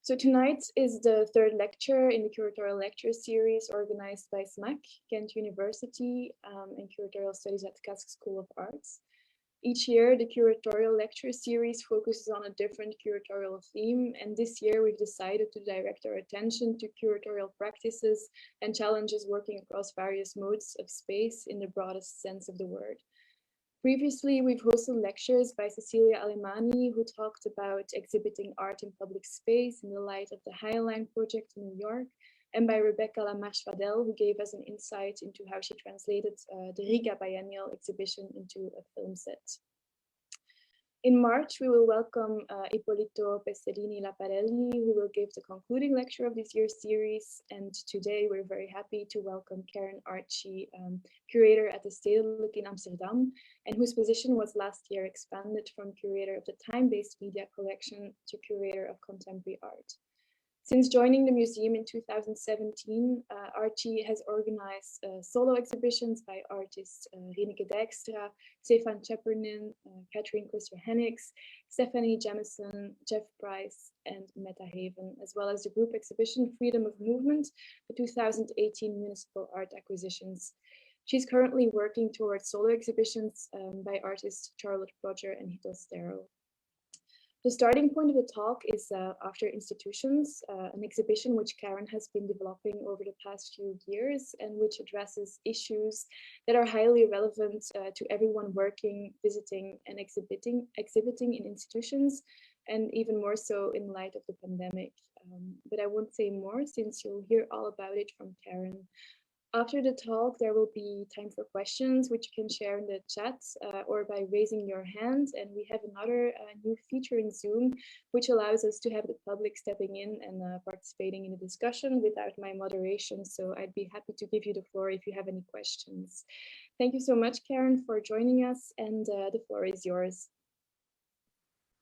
So tonight is the third lecture in the Curatorial Lectures series organized by SMAC, Ghent University, and Curatorial Studies at the Kask School of Arts. Each year, the Curatorial Lectures series focuses on a different curatorial theme, and this year we've decided to direct our attention to curatorial practices and challenges working across various modes of space in the broadest sense of the word. Previously, we've hosted lectures by Cecilia Alemani, who talked about exhibiting art in public space in the light of the High Line project in New York, and by Rebecca Lamarche-Vadel, who gave us an insight into how she translated the Riga Biennial exhibition into a film set. In March, we will welcome Ippolito Pestellini-Laparelli, who will give the concluding lecture of this year's series. And today, we're very happy to welcome Karen Archey, curator at the Stedelijk in Amsterdam, and whose position was last year expanded from curator of the time-based media collection to curator of contemporary art. Since joining the museum in 2017, Archie has organized solo exhibitions by artists Rieneke Dijkstra, Stefan Chepernin, Catherine Christer-Hennix, Stephanie Jamison, Jeff Price, and Meta Haven, as well as the group exhibition Freedom of Movement, the 2018 Municipal Art Acquisitions. She's currently working towards solo exhibitions by artists Charlotte Roger and Hito Stero. The starting point of the talk is After Institutions, an exhibition which Karen has been developing over the past few years and which addresses issues that are highly relevant to everyone working, visiting, and exhibiting in institutions, and even more so in light of the pandemic. But I won't say more since you'll hear all about it from Karen. After the talk, there will be time for questions, which you can share in the chat or by raising your hand. And we have another new feature in Zoom, which allows us to have the public stepping in and participating in the discussion without my moderation. So I'd be happy to give you the floor if you have any questions. Thank you so much, Karen, for joining us, and the floor is yours.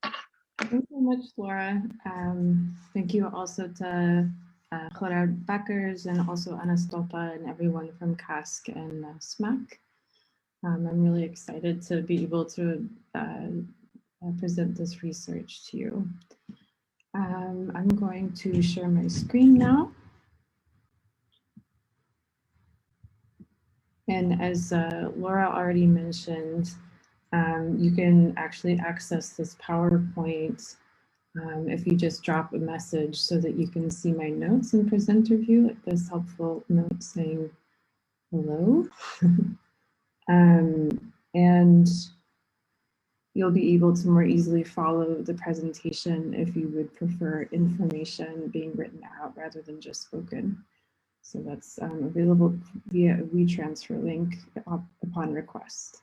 Thank you so much, Laura. Thank you also to Gerard Beckers and also Anna Stolpa and everyone from Kask and SMAC. I'm really excited to be able to present this research to you. I'm going to share my screen now. And as Laura already mentioned, you can actually access this PowerPoint if you just drop a message so that you can see my notes in presenter view, like this helpful note saying hello. And you'll be able to more easily follow the presentation if you would prefer information being written out rather than just spoken. So that's available via a WeTransfer link upon request.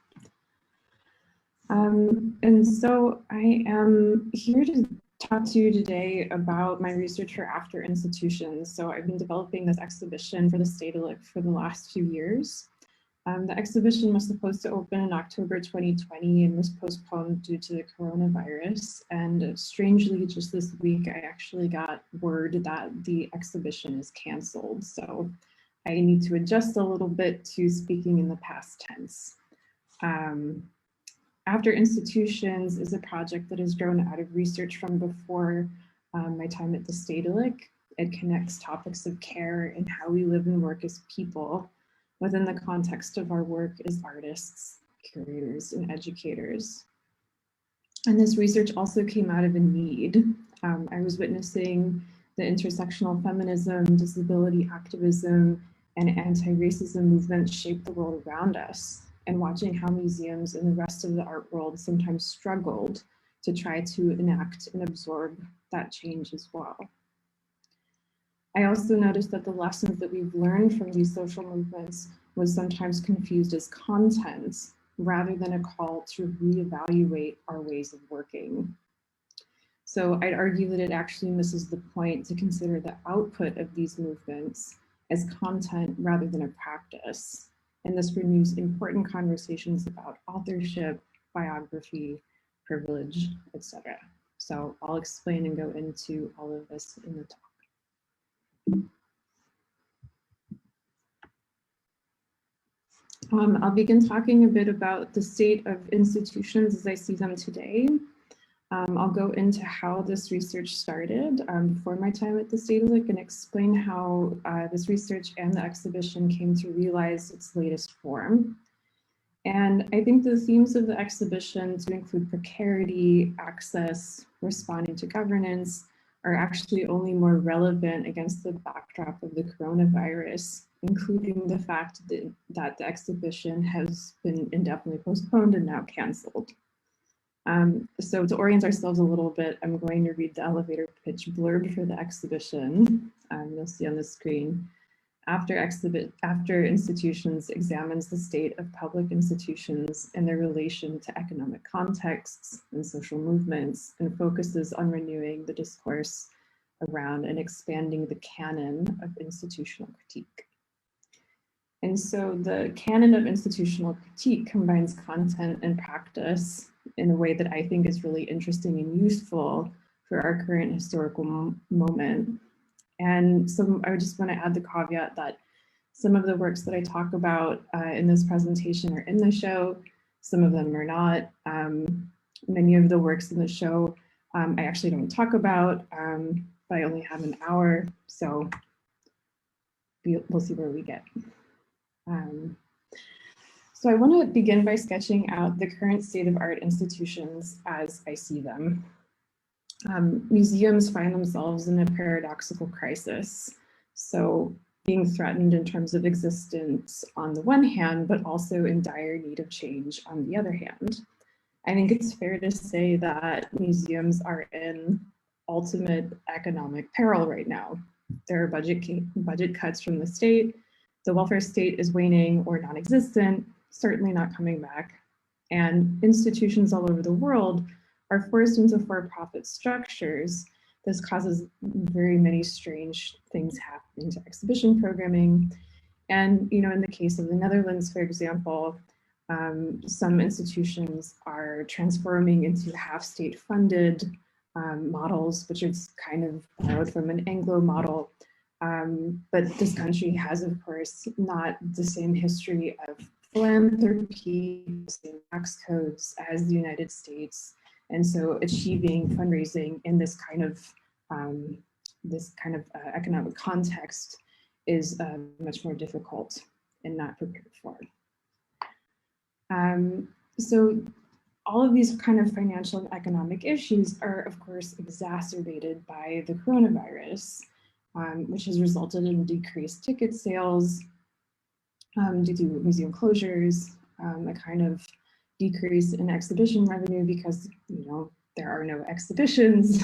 And so I am here to talk to you today about my research for After Institutions. So I've been developing this exhibition for the Stedelijk for the last few years. The exhibition was supposed to open in October 2020 and was postponed due to the coronavirus. And strangely, just this week, I actually got word that the exhibition is canceled. So I need to adjust a little bit to speaking in the past tense. After Institutions is a project that has grown out of research from before my time at the Stedelijk. It connects topics of care and how we live and work as people within the context of our work as artists, curators, and educators. And this research also came out of a need. I was witnessing the intersectional feminism, disability activism, and anti-racism movements shape the world around us, and watching how museums and the rest of the art world sometimes struggled to try to enact and absorb that change as well. I also noticed that the lessons that we've learned from these social movements was sometimes confused as content rather than a call to reevaluate our ways of working. So I'd argue that it actually misses the point to consider the output of these movements as content rather than a practice. And this renews important conversations about authorship, biography, privilege, etc. So I'll explain and go into all of this in the talk. I'll begin talking a bit about the state of institutions as I see them today. I'll go into how this research started before my time at the Stedelijk and explain how this research and the exhibition came to realize its latest form. And I think the themes of the exhibition, to include precarity, access, responding to governance, are actually only more relevant against the backdrop of the coronavirus, including the fact that the exhibition has been indefinitely postponed and now canceled. So to orient ourselves a little bit, I'm going to read the elevator pitch blurb for the exhibition. You'll see on the screen. After institutions examines the state of public institutions and their relation to economic contexts and social movements, and focuses on renewing the discourse around and expanding the canon of institutional critique. And so the canon of institutional critique combines content and practice in a way that I think is really interesting and useful for our current historical moment. And so I just want to add the caveat that some of the works that I talk about in this presentation are in the show, some of them are not. Many of the works in the show I actually don't talk about, but I only have an hour, so we'll see where we get. So I want to begin by sketching out the current state of art institutions as I see them. Museums find themselves in a paradoxical crisis. So being threatened in terms of existence on the one hand, but also in dire need of change on the other hand. I think it's fair to say that museums are in ultimate economic peril right now. There are budget cuts from the state. The welfare state is waning or non-existent, certainly not coming back. And institutions all over the world are forced into for-profit structures. This causes very many strange things happening to exhibition programming. And in the case of the Netherlands, for example, some institutions are transforming into half-state funded models, which is kind of borrowed from an Anglo model. But this country has, of course, not the same history of philanthropy, the same tax codes as the United States. And so achieving fundraising in this kind of economic context is much more difficult and not prepared for. So all of these kind of financial and economic issues are, of course, exacerbated by the coronavirus, which has resulted in decreased ticket sales due to museum closures, a kind of decrease in exhibition revenue because there are no exhibitions.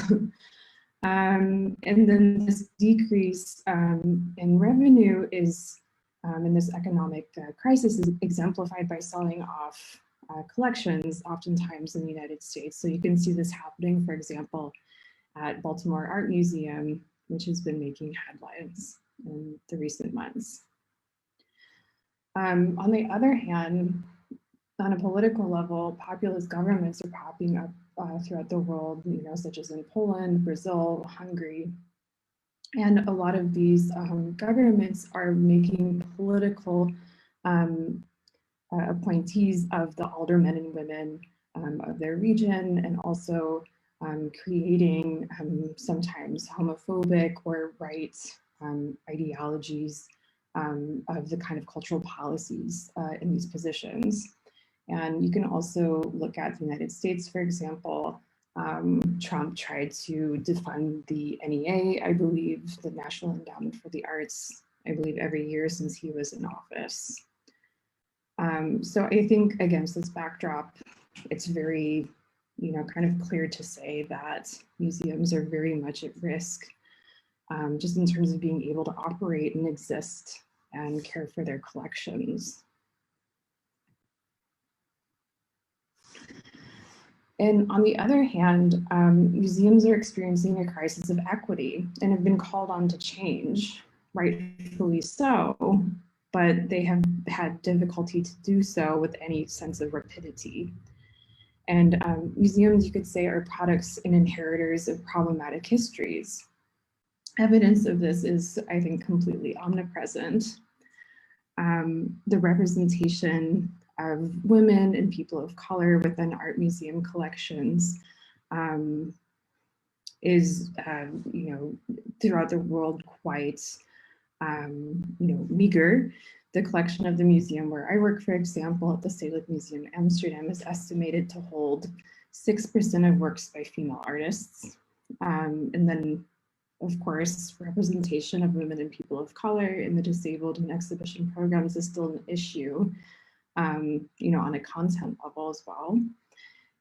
And then this decrease in revenue is in this economic crisis is exemplified by selling off collections, oftentimes in the United States. So you can see this happening, for example, at Baltimore Art Museum, which has been making headlines in the recent months. On the other hand, on a political level, populist governments are popping up throughout the world, such as in Poland, Brazil, Hungary. And a lot of these governments are making political appointees of the aldermen and women of their region, and also creating sometimes homophobic or right ideologies of the kind of cultural policies in these positions. And you can also look at the United States, for example. Trump tried to defund the NEA, I believe, the National Endowment for the Arts, I believe every year since he was in office. So I think against this backdrop, it's very, kind of clear to say that museums are very much at risk, just in terms of being able to operate and exist and care for their collections. And on the other hand, museums are experiencing a crisis of equity and have been called on to change, rightfully so, but they have had difficulty to do so with any sense of rapidity. And museums, you could say, are products and inheritors of problematic histories. Evidence of this is, I think, completely omnipresent. The representation of women and people of color within art museum collections is, you know, throughout the world quite, you know, meager. The collection of the museum where I work, for example, at the Stedelijk Museum in Amsterdam, is estimated to hold 6% of works by female artists. And then, of course, representation of women and people of color in the disabled and exhibition programs is still an issue, you know, on a content level as well.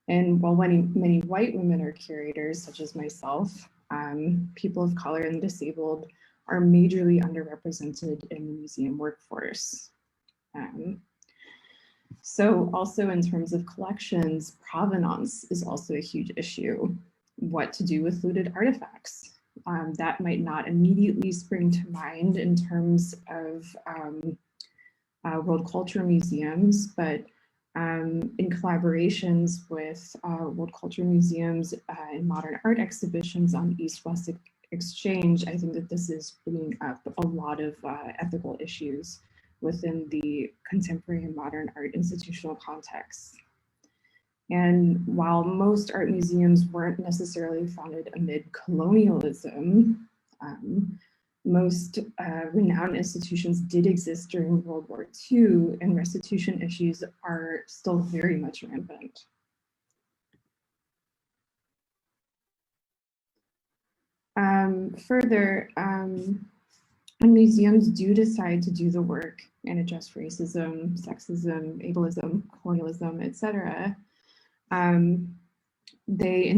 And while many white women are curators, such as myself, people of color and disabled are majorly underrepresented in the museum workforce. So also in terms of collections, provenance is also a huge issue. What to do with looted artifacts? That might not immediately spring to mind in terms of world culture museums, but in collaborations with world culture museums and modern art exhibitions on East-West exchange, I think that this is bringing up a lot of ethical issues within the contemporary and modern art institutional context. And while most art museums weren't necessarily founded amid colonialism, most renowned institutions did exist during World War II, and restitution issues are still very much rampant. Further, when museums do decide to do the work and address racism, sexism, ableism, colonialism, etc., we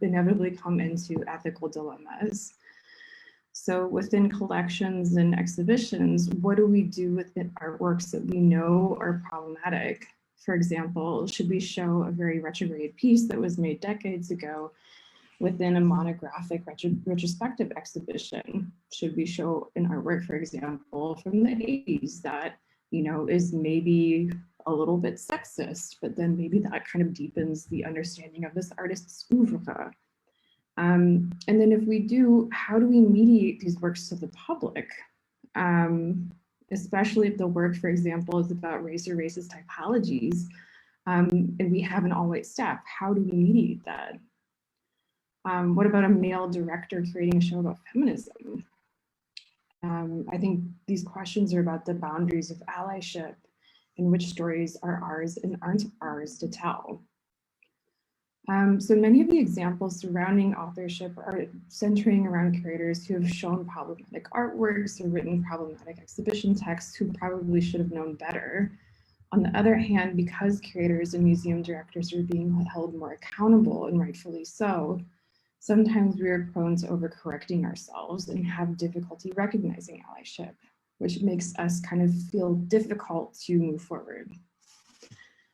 inevitably come into ethical dilemmas. So within collections and exhibitions, what do we do with artworks that we know are problematic? For example, should we show a very retrograde piece that was made decades ago within a monographic retrospective exhibition? Should we show an artwork, for example, from the 80s that, you know, is maybe a little bit sexist, but then maybe that kind of deepens the understanding of this artist's oeuvre? And then if we do, how do we mediate these works to the public? Especially if the work, for example, is about race or racist typologies, and we have an all-white staff, how do we mediate that? What about a male director creating a show about feminism? I think these questions are about the boundaries of allyship and which stories are ours and aren't ours to tell. So many of the examples surrounding authorship are centering around curators who have shown problematic artworks or written problematic exhibition texts who probably should have known better. On the other hand, because curators and museum directors are being held more accountable, and rightfully so, sometimes we are prone to overcorrecting ourselves and have difficulty recognizing allyship, which makes us kind of feel difficult to move forward.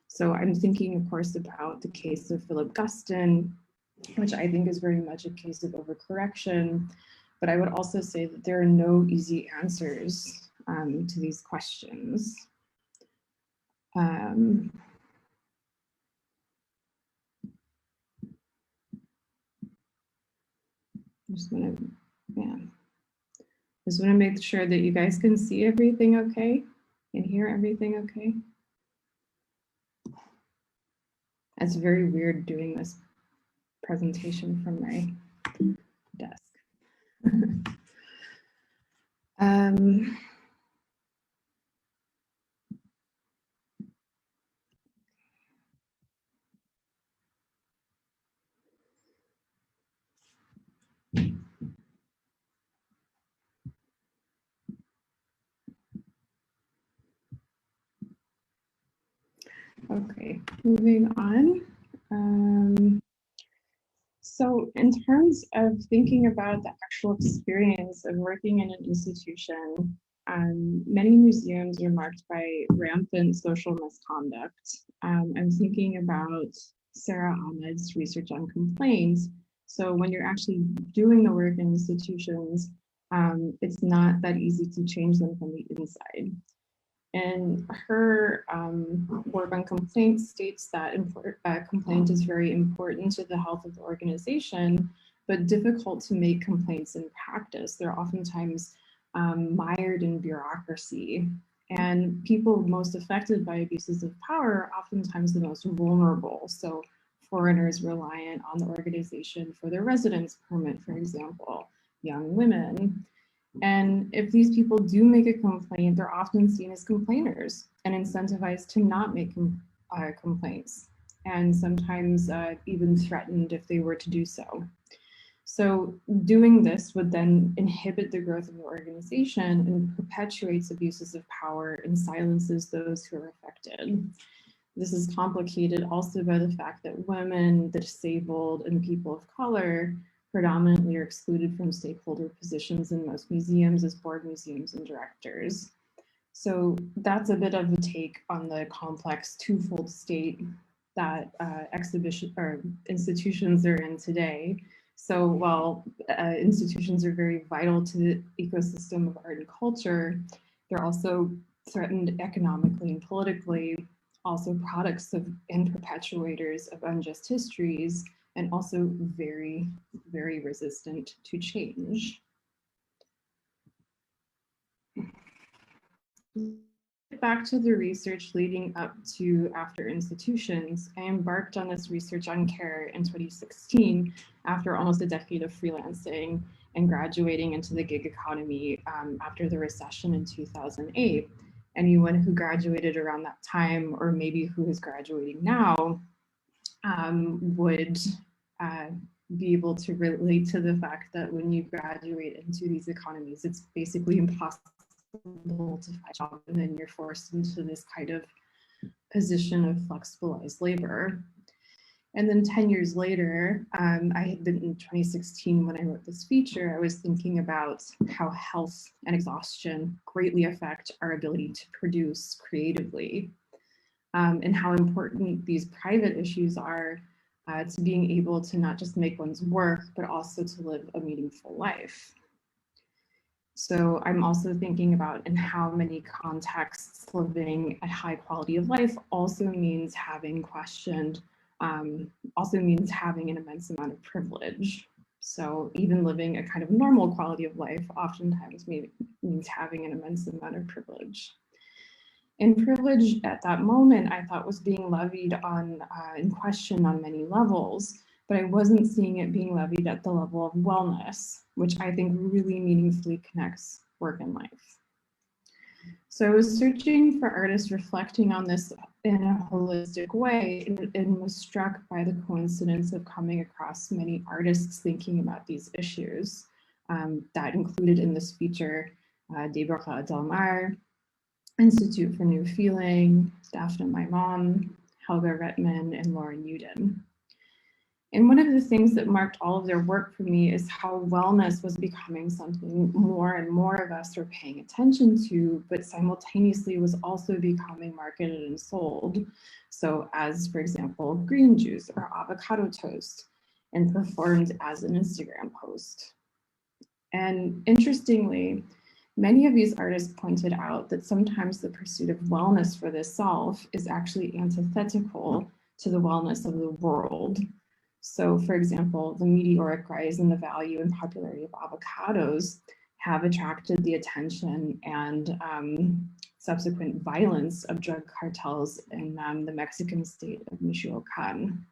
So I'm thinking, of course, about the case of Philip Guston, which I think is very much a case of overcorrection. But I would also say that there are no easy answers to these questions. Just want to make sure that you guys can see everything okay and hear everything okay. It's very weird doing this presentation from my desk. Okay, moving on. So in terms of thinking about the actual experience of working in an institution, many museums are marked by rampant social misconduct. I'm thinking about Sarah Ahmed's research on complaints. So when you're actually doing the work in institutions, it's not that easy to change them from the inside. And her work on complaints states that complaint is very important to the health of the organization, but difficult to make complaints in practice. They're oftentimes mired in bureaucracy. And people most affected by abuses of power are oftentimes the most vulnerable. So foreigners reliant on the organization for their residence permit, for example, young women. And if these people do make a complaint, they're often seen as complainers and incentivized to not make complaints, and sometimes even threatened if they were to do so. So doing this would then inhibit the growth of the organization and perpetuates abuses of power and silences those who are affected. This is complicated also by the fact that women, the disabled, and people of color predominantly are excluded from stakeholder positions in most museums as board museums and directors. So that's a bit of a take on the complex twofold state that exhibition or institutions are in today. So while institutions are very vital to the ecosystem of art and culture, they're also threatened economically and politically, also products of and perpetuators of unjust histories, and also very, very resistant to change. Back to the research leading up to after institutions, I embarked on this research on care in 2016 after almost a decade of freelancing and graduating into the gig economy after the recession in 2008. Anyone who graduated around that time, or maybe who is graduating now, would be able to relate to the fact that when you graduate into these economies, it's basically impossible to find a job, and then you're forced into this kind of position of flexibilized labor. And then 10 years later, I had been in 2016 when I wrote this feature, I was thinking about how health and exhaustion greatly affect our ability to produce creatively, and how important these private issues are to being able to not just make one's work, but also to live a meaningful life. So I'm also thinking about in how many contexts living a high quality of life also means having questioned, also means having an immense amount of privilege. So even living a kind of normal quality of life oftentimes means having an immense amount of privilege. And privilege at that moment, I thought was being levied on and questioned on many levels, but I wasn't seeing it being levied at the level of wellness, which I think really meaningfully connects work and life. So I was searching for artists reflecting on this in a holistic way and was struck by the coincidence of coming across many artists thinking about these issues. That included in this feature, Deborah Delmar, Institute for New Feeling, Daphne Maimon, Helga Rettman, and Lauren Uden. And one of the things that marked all of their work for me is how wellness was becoming something more and more of us were paying attention to, but simultaneously was also becoming marketed and sold. So as, for example, green juice or avocado toast, and performed as an Instagram post. And interestingly, many of these artists pointed out that sometimes the pursuit of wellness for the self is actually antithetical to the wellness of the world. So for example, the meteoric rise in the value and popularity of avocados have attracted the attention and subsequent violence of drug cartels in the Mexican state of Michoacan.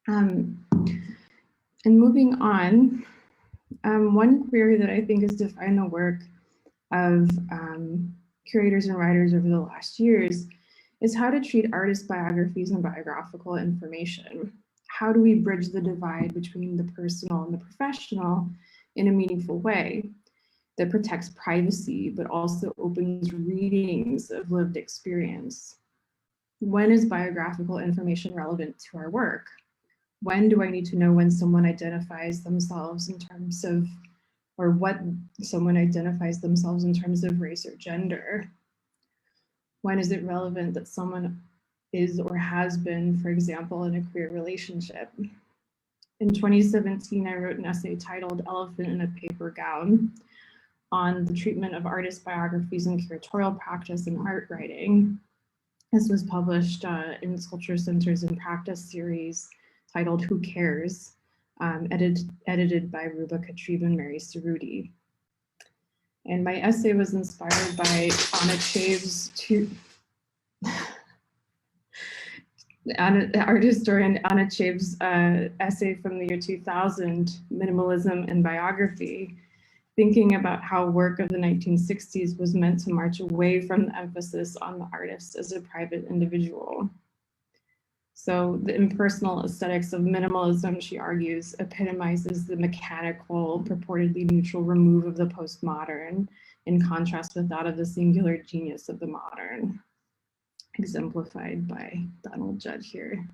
And moving on, one query that I think has defined the work of curators and writers over the last years is how to treat artist biographies and biographical information. How do we bridge the divide between the personal and the professional in a meaningful way that protects privacy, but also opens readings of lived experience? When is biographical information relevant to our work? When do I need to know when someone identifies themselves in terms of, or what someone identifies themselves in terms of race or gender? When is it relevant that someone is or has been, for example, in a queer relationship? In 2017, I wrote an essay titled "Elephant in a Paper Gown" on the treatment of artist biographies in curatorial practice and art writing. This was published in Sculpture Centers in Practice series titled "Who Cares?" Edited by Ruba Katrib and Mary Cerruti. And my essay was inspired by Anna Chave's art historian Anna Chave's essay from the year 2000, Minimalism and Biography, thinking about how work of the 1960s was meant to march away from the emphasis on the artist as a private individual. So the impersonal aesthetics of minimalism, she argues, epitomizes the mechanical, purportedly neutral remove of the postmodern, in contrast with that of the singular genius of the modern, exemplified by Donald Judd here.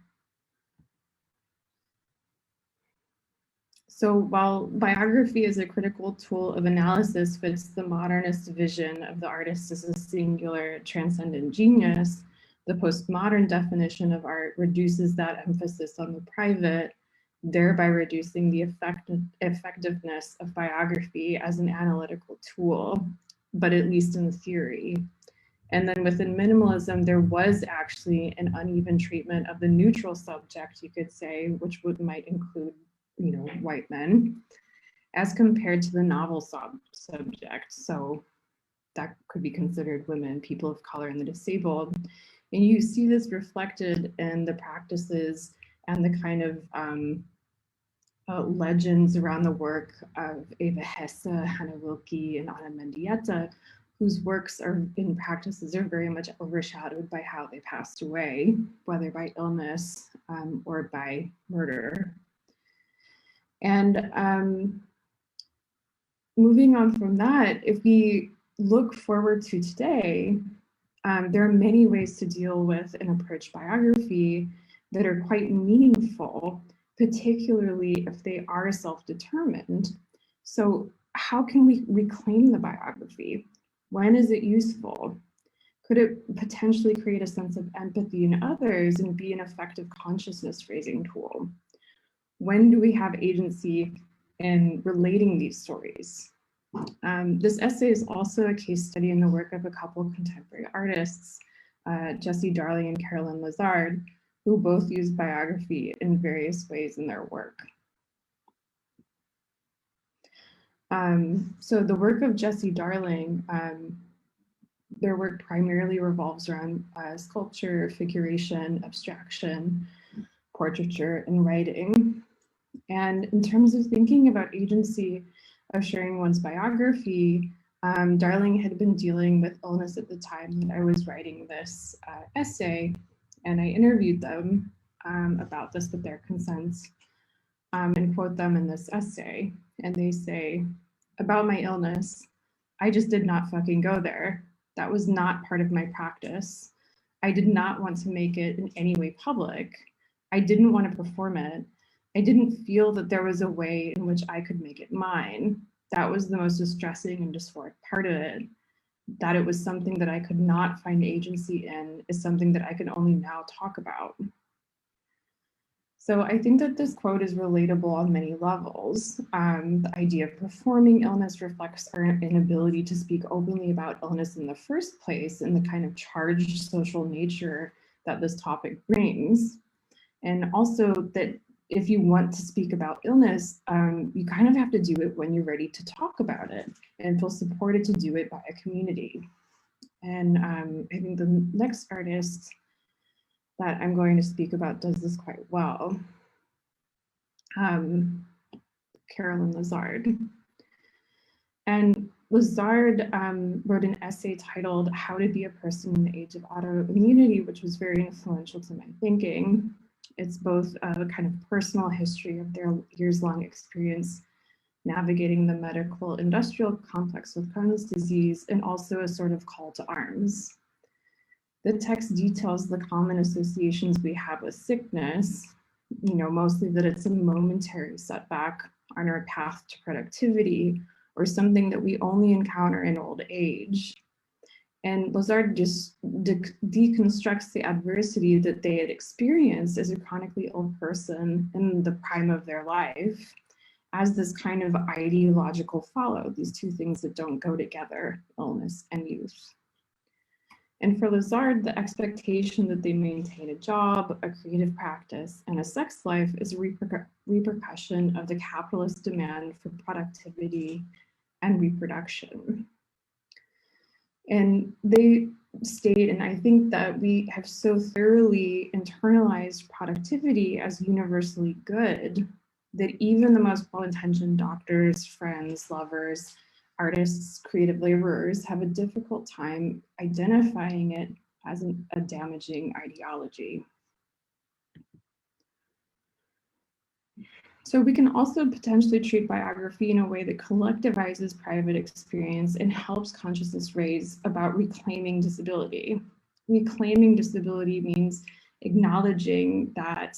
So while biography is a critical tool of analysis fits the modernist vision of the artist as a singular transcendent genius, the postmodern definition of art reduces that emphasis on the private, thereby reducing the effectiveness of biography as an analytical tool, but at least in theory. And then within minimalism, there was actually an uneven treatment of the neutral subject, you could say, which might include, white men, as compared to the novel subject. So that could be considered women, people of color, and the disabled. And you see this reflected in the practices and the kind of legends around the work of Eva Hesse, Hannah Wilke, and Anna Mendieta, whose works in practices are very much overshadowed by how they passed away, whether by illness or by murder. And moving on from that, if we look forward to today, there are many ways to deal with and approach biography that are quite meaningful, particularly if they are self-determined. So how can we reclaim the biography? When is it useful? Could it potentially create a sense of empathy in others and be an effective consciousness raising tool? When do we have agency in relating these stories? This essay is also a case study in the work of a couple of contemporary artists, Jessie Darling and Carolyn Lazard, who both use biography in various ways in their work. So the work of Jessie Darling, their work primarily revolves around sculpture, figuration, abstraction, portraiture, and writing. And in terms of thinking about agency of sharing one's biography, Darling had been dealing with illness at the time that I was writing this essay, and I interviewed them about this with their consent and quote them in this essay. And they say, about my illness, I just did not fucking go there. That was not part of my practice. I did not want to make it in any way public. I didn't want to perform it. I didn't feel that there was a way in which I could make it mine. That was the most distressing and dysphoric part of it. That it was something that I could not find agency in is something that I can only now talk about. So I think that this quote is relatable on many levels. The idea of performing illness reflects our inability to speak openly about illness in the first place and the kind of charged social nature that this topic brings. And also that if you want to speak about illness, you kind of have to do it when you're ready to talk about it and feel supported to do it by a community. And I think the next artist that I'm going to speak about does this quite well. Carolyn Lazard. And Lazard wrote an essay titled How to Be a Person in the Age of Autoimmunity, which was very influential to my thinking. It's both a kind of personal history of their years-long experience navigating the medical industrial complex with Crohn's disease, and also a sort of call to arms. The text details the common associations we have with sickness, mostly that it's a momentary setback on our path to productivity or something that we only encounter in old age. And Lazard just deconstructs the adversity that they had experienced as a chronically ill person in the prime of their life as this kind of ideological follow, these two things that don't go together, illness and youth. And for Lazard, the expectation that they maintain a job, a creative practice, and a sex life is a repercussion of the capitalist demand for productivity and reproduction. And they state, and I think that we have so thoroughly internalized productivity as universally good that even the most well-intentioned doctors, friends, lovers, artists, creative laborers have a difficult time identifying it as a damaging ideology. So we can also potentially treat biography in a way that collectivizes private experience and helps consciousness raise about reclaiming disability. Reclaiming disability means acknowledging that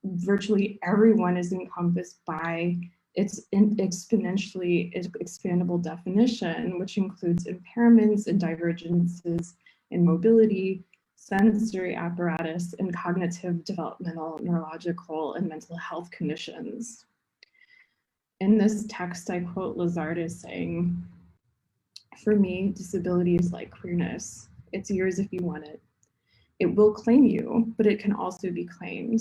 virtually everyone is encompassed by its exponentially expandable definition, which includes impairments and divergences in mobility, sensory apparatus, and cognitive, developmental, neurological, and mental health conditions. In this text, I quote Lazard as saying, "For me, disability is like queerness. It's yours if you want it. It will claim you, but it can also be claimed.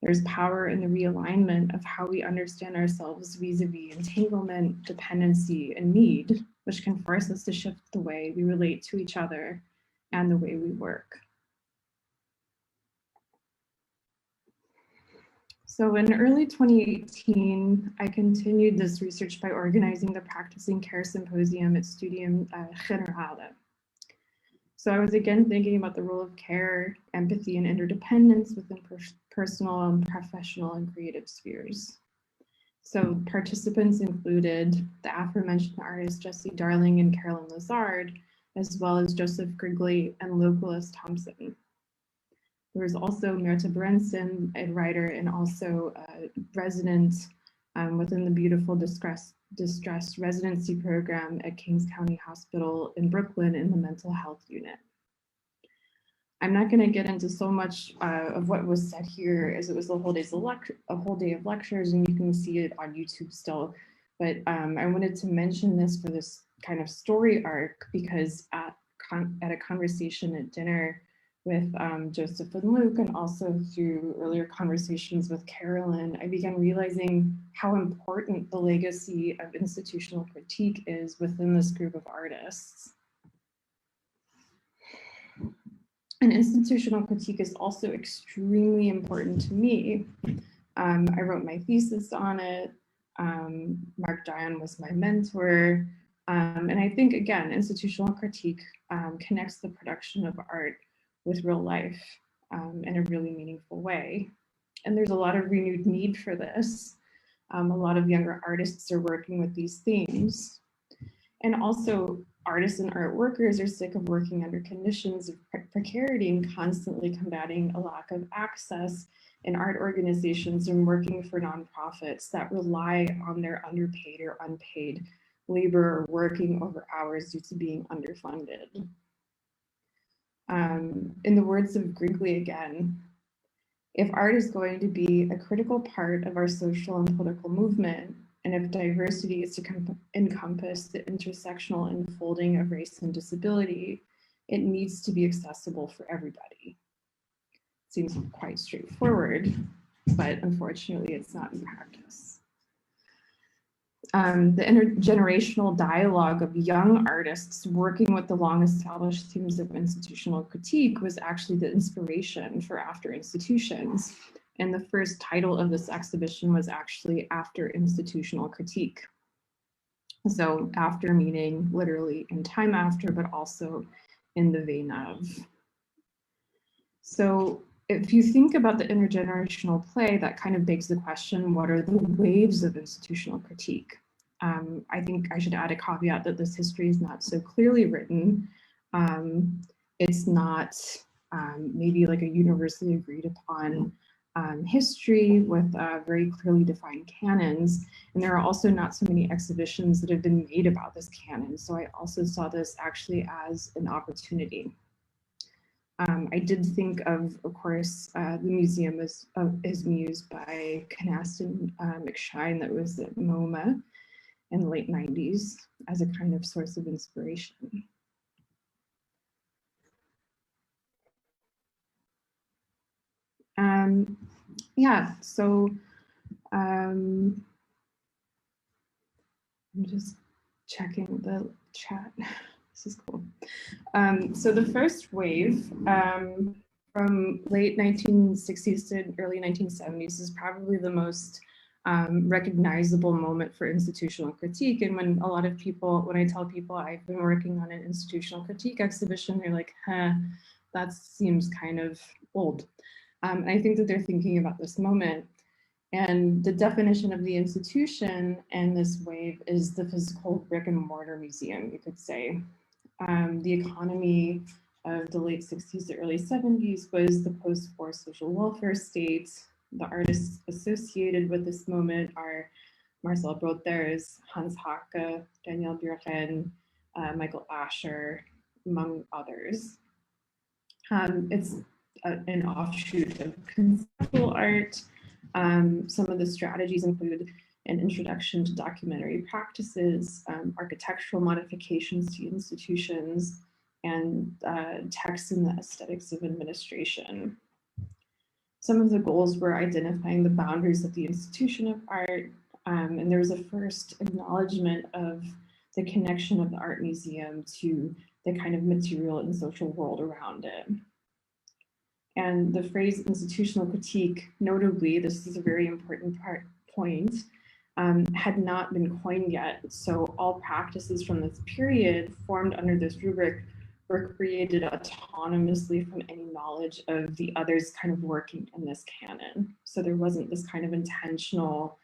There's power in the realignment of how we understand ourselves vis-a-vis entanglement, dependency, and need, which can force us to shift the way we relate to each other and the way we work." So in early 2018, I continued this research by organizing the Practicing Care Symposium at Studium Generale. So I was again thinking about the role of care, empathy, and interdependence within personal and professional and creative spheres. So participants included the aforementioned artists Jessie Darling and Carolyn Lazard, as well as Joseph Grigley and Loculis Thompson. There was also Myrta Berenson, a writer and also a resident within the beautiful distress residency program at Kings County Hospital in Brooklyn in the mental health unit. I'm not going to get into so much of what was said here, as it was a whole day of lectures, and you can see it on YouTube still. But I wanted to mention this for this kind of story arc because at a conversation at dinner with Joseph and Luke, and also through earlier conversations with Carolyn, I began realizing how important the legacy of institutional critique is within this group of artists. And institutional critique is also extremely important to me. I wrote my thesis on it. Mark Dion was my mentor. And I think, again, institutional critique connects the production of art with real life in a really meaningful way. And there's a lot of renewed need for this. A lot of younger artists are working with these themes. And also, artists and art workers are sick of working under conditions of precarity and constantly combating a lack of access in art organizations and working for nonprofits that rely on their underpaid or unpaid labor or working over hours due to being underfunded. In the words of Grigley again, if art is going to be a critical part of our social and political movement, and if diversity is to encompass the intersectional unfolding of race and disability, it needs to be accessible for everybody. It seems quite straightforward, but unfortunately it's not in practice. The intergenerational dialogue of young artists working with the long established themes of institutional critique was actually the inspiration for After Institutions. And the first title of this exhibition was actually After Institutional Critique. So after meaning literally in time after, but also in the vein of. So if you think about the intergenerational play, that kind of begs the question, what are the waves of institutional critique? I think I should add a caveat that this history is not so clearly written. It's not maybe like a universally agreed upon history with very clearly defined canons. And there are also not so many exhibitions that have been made about this canon. So I also saw this actually as an opportunity. I did think of course, the museum is Muse by Canaston McShine that was at MoMA in the late 90s as a kind of source of inspiration. Yeah, so I'm just checking the chat. This is cool. So the first wave from late 1960s to early 1970s is probably the most recognizable moment for institutional critique. And when a lot of people, when I tell people I've been working on an institutional critique exhibition, they're like, huh, that seems kind of old. I think that they're thinking about this moment. And the definition of the institution and this wave is the physical brick and mortar museum, you could say. The economy of the late 60s to early 70s was the post-war social welfare state. The artists associated with this moment are Marcel Brothers, Hans Hacke, Daniel Buren, Michael Asher, among others. It's an offshoot of conceptual art. Some of the strategies include an introduction to documentary practices, architectural modifications to institutions, and texts in the aesthetics of administration. Some of the goals were identifying the boundaries of the institution of art, and there was a first acknowledgement of the connection of the art museum to the kind of material and social world around it. And the phrase institutional critique, notably, this is a very important point, had not been coined yet. So all practices from this period formed under this rubric were created autonomously from any knowledge of the others kind of working in this canon. So there wasn't this kind of intentional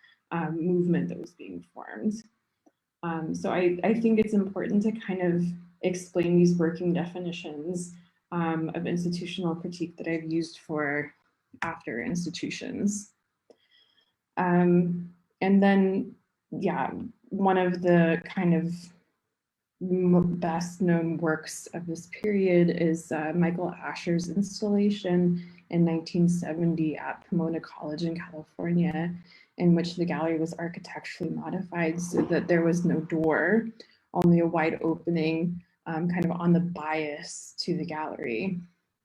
movement that was being formed. So I think it's important to kind of explain these working definitions of institutional critique that I've used for after institutions. And then, yeah, one of the kind of best known works of this period is Michael Asher's installation in 1970 at Pomona College in California, in which the gallery was architecturally modified so that there was no door, only a wide opening kind of on the bias to the gallery.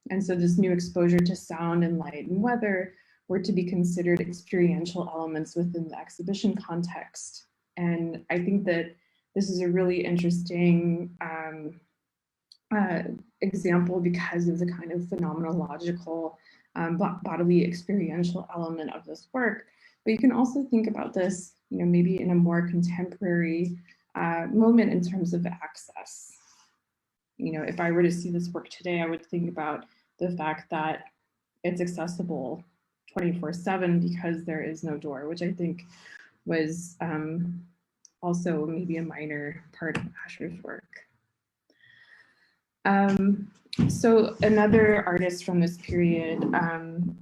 And so this new exposure to sound and light and weather were to be considered experiential elements within the exhibition context. And I think that this is a really interesting example because of the kind of phenomenological bodily experiential element of this work. But you can also think about this, maybe in a more contemporary moment in terms of access. If I were to see this work today, I would think about the fact that it's accessible 24/7 because there is no door, which I think was also maybe a minor part of Asher's work. So another artist from this period,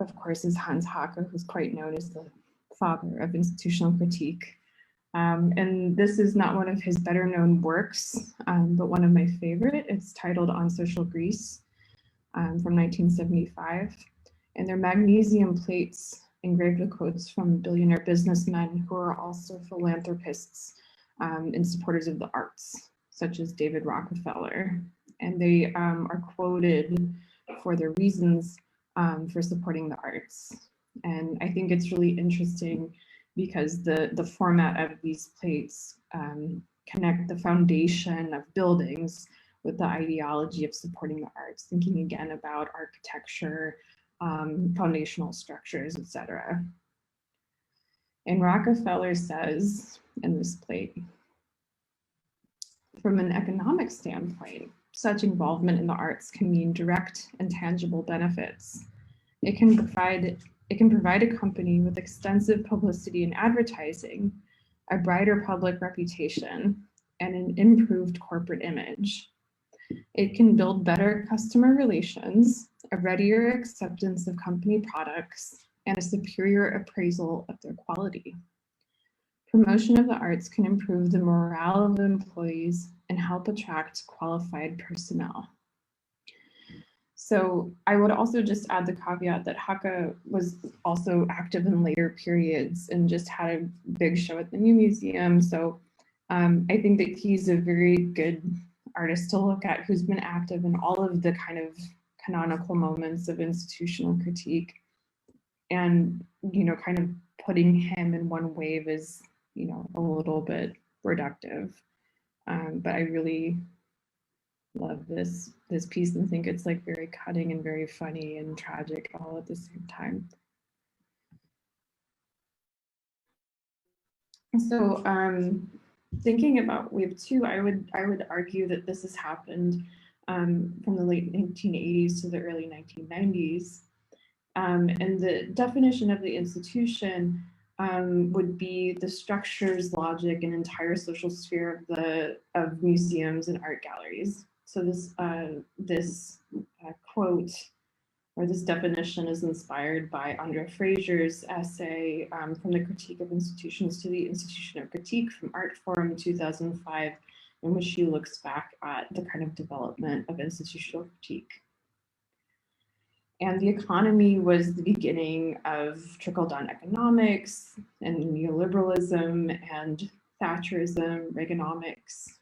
of course, is Hans Hacke, who's quite known as the father of institutional critique. And this is not one of his better known works, but one of my favorite. It's titled On Social Greece from 1975. And they're magnesium plates engraved with quotes from billionaire businessmen who are also philanthropists and supporters of the arts, such as David Rockefeller. And they are quoted for their reasons for supporting the arts. And I think it's really interesting because the format of these plates connect the foundation of buildings with the ideology of supporting the arts, thinking again about architecture, foundational structures, etc. And Rockefeller says in this plate, from an economic standpoint, such involvement in the arts can mean direct and tangible benefits. It can provide a company with extensive publicity and advertising, a brighter public reputation, and an improved corporate image. It can build better customer relations, a readier acceptance of company products, and a superior appraisal of their quality. Promotion of the arts can improve the morale of the employees and help attract qualified personnel. So I would also just add the caveat that Hacke was also active in later periods and just had a big show at the New Museum. So I think that he's a very good artist to look at who's been active in all of the kind of canonical moments of institutional critique. And, kind of putting him in one wave is, a little bit reductive. But I really love this piece and think it's like very cutting and very funny and tragic all at the same time. So thinking about wave 2, I would argue that this has happened from the late 1980s to the early 1990s. And the definition of the institution would be the structures, logic, and entire social sphere of museums and art galleries. So this quote, or this definition, is inspired by Andrea Fraser's essay From the Critique of Institutions to the Institution of Critique from Art Forum 2005, in which she looks back at the kind of development of institutional critique. And the economy was the beginning of trickle-down economics and neoliberalism and Thatcherism, Reaganomics.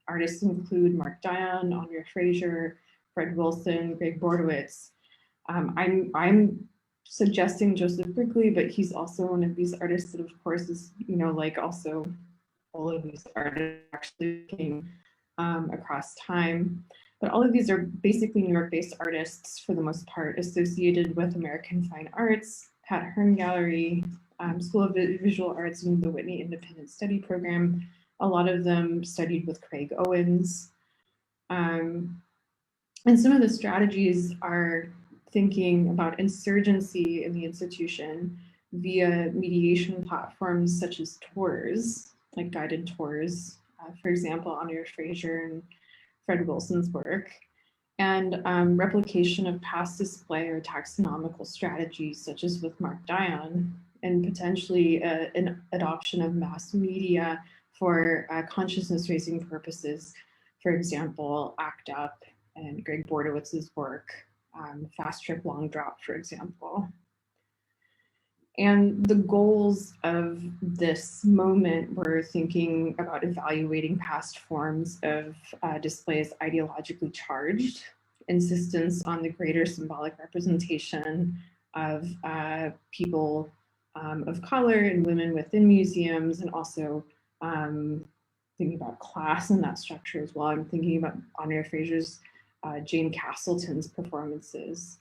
Artists include Mark Dion, Andrea Fraser, Fred Wilson, Greg Bordowitz. I'm suggesting Joseph Grigley, but he's also one of these artists that, of course, is, like also all of these artists actually came across time. But all of these are basically New York-based artists, for the most part, associated with American Fine Arts, Pat Hearn Gallery, School of Visual Arts, and the Whitney Independent Study Program. A lot of them studied with Craig Owens. And some of the strategies are thinking about insurgency in the institution via mediation platforms such as tours, like guided tours. For example, Andrea Fraser and Fred Wilson's work, and replication of past display or taxonomical strategies, such as with Mark Dion, and potentially an adoption of mass media for consciousness-raising purposes. For example, ACT UP and Greg Bordowitz's work, Fast Trip Long Drop, for example. And the goals of this moment were thinking about evaluating past forms of displays ideologically charged, insistence on the greater symbolic representation of people of color and women within museums, and also thinking about class in that structure as well. I'm thinking about Andrea Fraser's Jane Castleton's performances.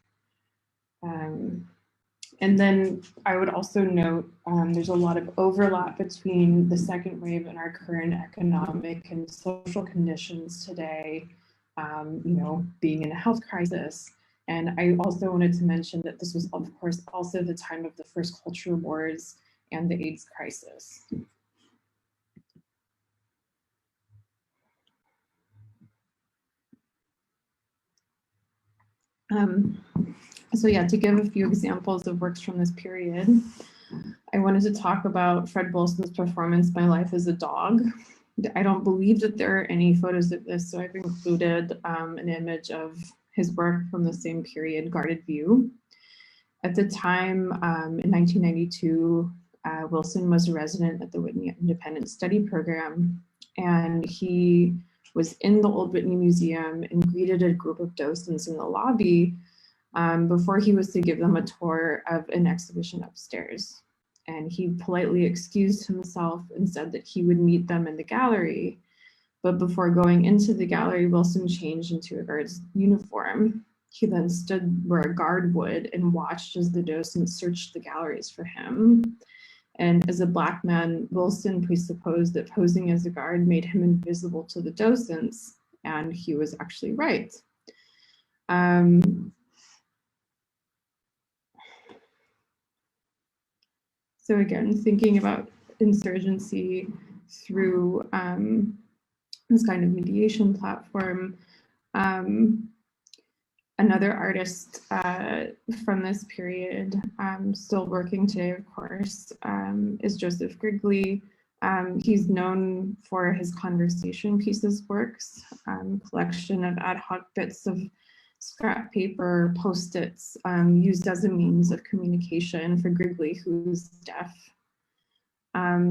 And then I would also note there's a lot of overlap between the second wave and our current economic and social conditions today, being in a health crisis. And I also wanted to mention that this was, of course, also the time of the first culture wars and the AIDS crisis. So yeah, to give a few examples of works from this period, I wanted to talk about Fred Wilson's performance, My Life as a Dog. I don't believe that there are any photos of this, so I've included an image of his work from the same period, Guarded View. At the time, in 1992, Wilson was a resident at the Whitney Independent Study Program, and he was in the Old Whitney Museum and greeted a group of docents in the lobby before he was to give them a tour of an exhibition upstairs. And he politely excused himself and said that he would meet them in the gallery. But before going into the gallery, Wilson changed into a guard's uniform. He then stood where a guard would and watched as the docents searched the galleries for him. And as a Black man, Wilson presupposed that posing as a guard made him invisible to the docents, and he was actually right. So again, thinking about insurgency through this kind of mediation platform. Another artist from this period, still working today, of course, is Joseph Grigley. He's known for his conversation pieces works, collection of ad hoc bits of scrap paper, post-its, used as a means of communication for Grigley, who's deaf.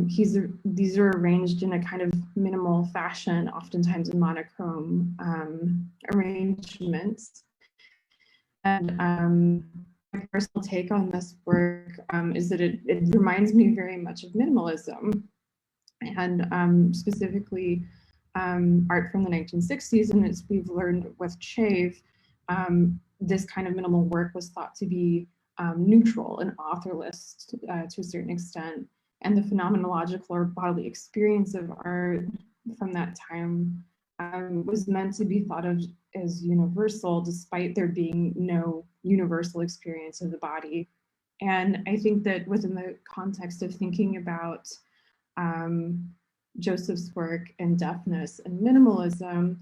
These are arranged in a kind of minimal fashion, oftentimes in monochrome arrangements. And my personal take on this work is that it reminds me very much of minimalism, and specifically art from the 1960s, and as we've learned with Chave, this kind of minimal work was thought to be neutral and authorless to a certain extent, and the phenomenological or bodily experience of art from that time was meant to be thought of as universal, despite there being no universal experience of the body. And I think that within the context of thinking about Joseph's work and deafness and minimalism,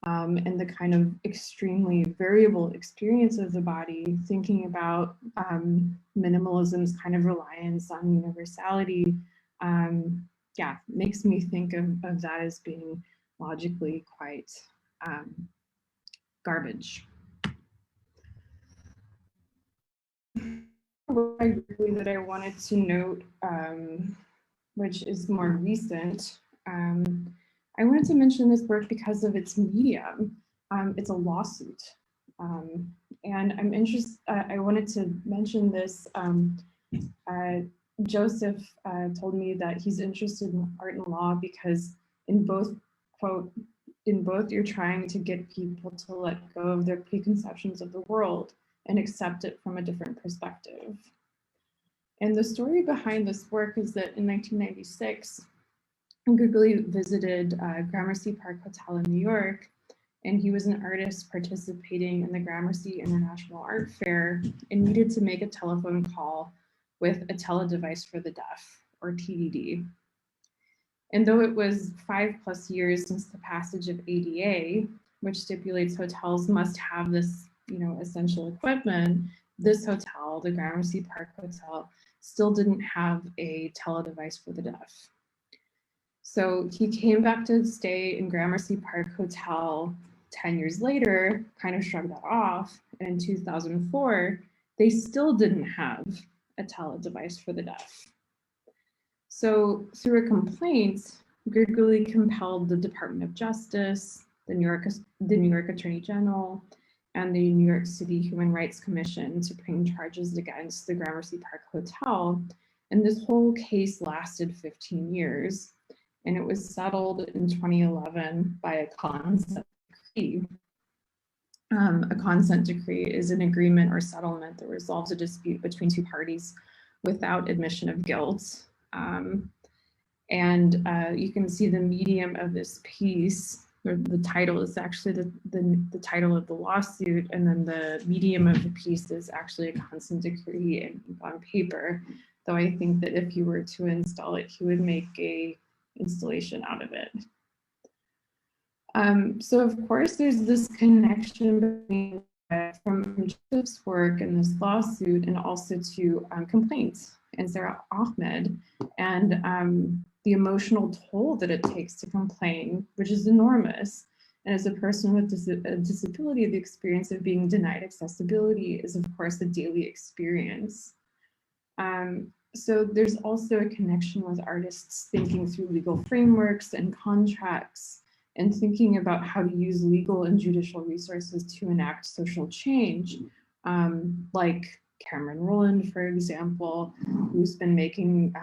and the kind of extremely variable experience of the body, thinking about minimalism's kind of reliance on universality, yeah, makes me think of that as being logically quite garbage. That I wanted to note, which is more recent, I wanted to mention this work because of its medium. It's a lawsuit. And I'm interested, I wanted to mention this. Joseph told me that he's interested in art and law because in both, quote, in both you're trying to get people to let go of their preconceptions of the world and accept it from a different perspective. And the story behind this work is that in 1996, Gurgly visited Gramercy Park Hotel in New York, and he was an artist participating in the Gramercy International Art Fair and needed to make a telephone call with a teledevice for the deaf, or TDD. And though it was 5+ years since the passage of ADA, which stipulates hotels must have this, essential equipment, this hotel, the Gramercy Park Hotel, still didn't have a teledevice for the deaf. So he came back to stay in Gramercy Park Hotel 10 years later, kind of shrugged that off. And in 2004, they still didn't have a teledevice for the deaf. So through a complaint, Gurgly compelled the Department of Justice, the New York Attorney General, and the New York City Human Rights Commission to bring charges against the Gramercy Park Hotel. And this whole case lasted 15 years. And it was settled in 2011 by a consent decree. A consent decree is an agreement or settlement that resolves a dispute between two parties without admission of guilt. You can see the medium of this piece, or the title is actually the title of the lawsuit, and then the medium of the piece is actually a consent decree on paper, though I think that if you were to install it, he would make a installation out of it. So of course there's this connection between from Joseph's work and this lawsuit, and also to complaints and Sarah Ahmed, and the emotional toll that it takes to complain, which is enormous. And as a person with a disability, the experience of being denied accessibility is of course a daily experience. So there's also a connection with artists thinking through legal frameworks and contracts and thinking about how to use legal and judicial resources to enact social change, like Cameron Rowland, for example, who's been making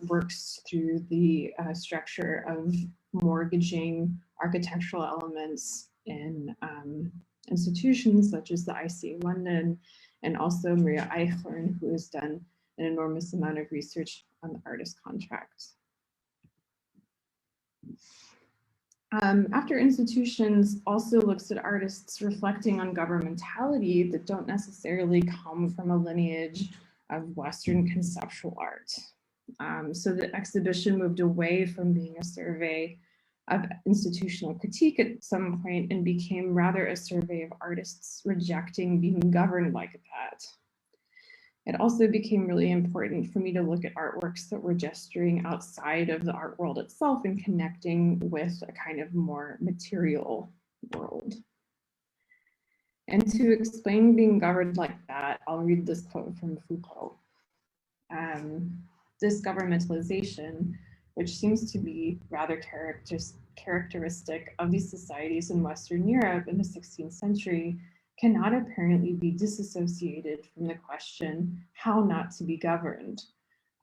works through the structure of mortgaging architectural elements in institutions such as the ICA London, and also Maria Eichlern, who has done an enormous amount of research on the artist contract. After institutions also looks at artists reflecting on governmentality that don't necessarily come from a lineage of Western conceptual art. So the exhibition moved away from being a survey of institutional critique at some point and became rather a survey of artists rejecting being governed like that. It also became really important for me to look at artworks that were gesturing outside of the art world itself and connecting with a kind of more material world. And to explain being governed like that, I'll read this quote from Foucault. This governmentalization, which seems to be rather characteristic of these societies in Western Europe in the 16th century, cannot apparently be disassociated from the question how not to be governed.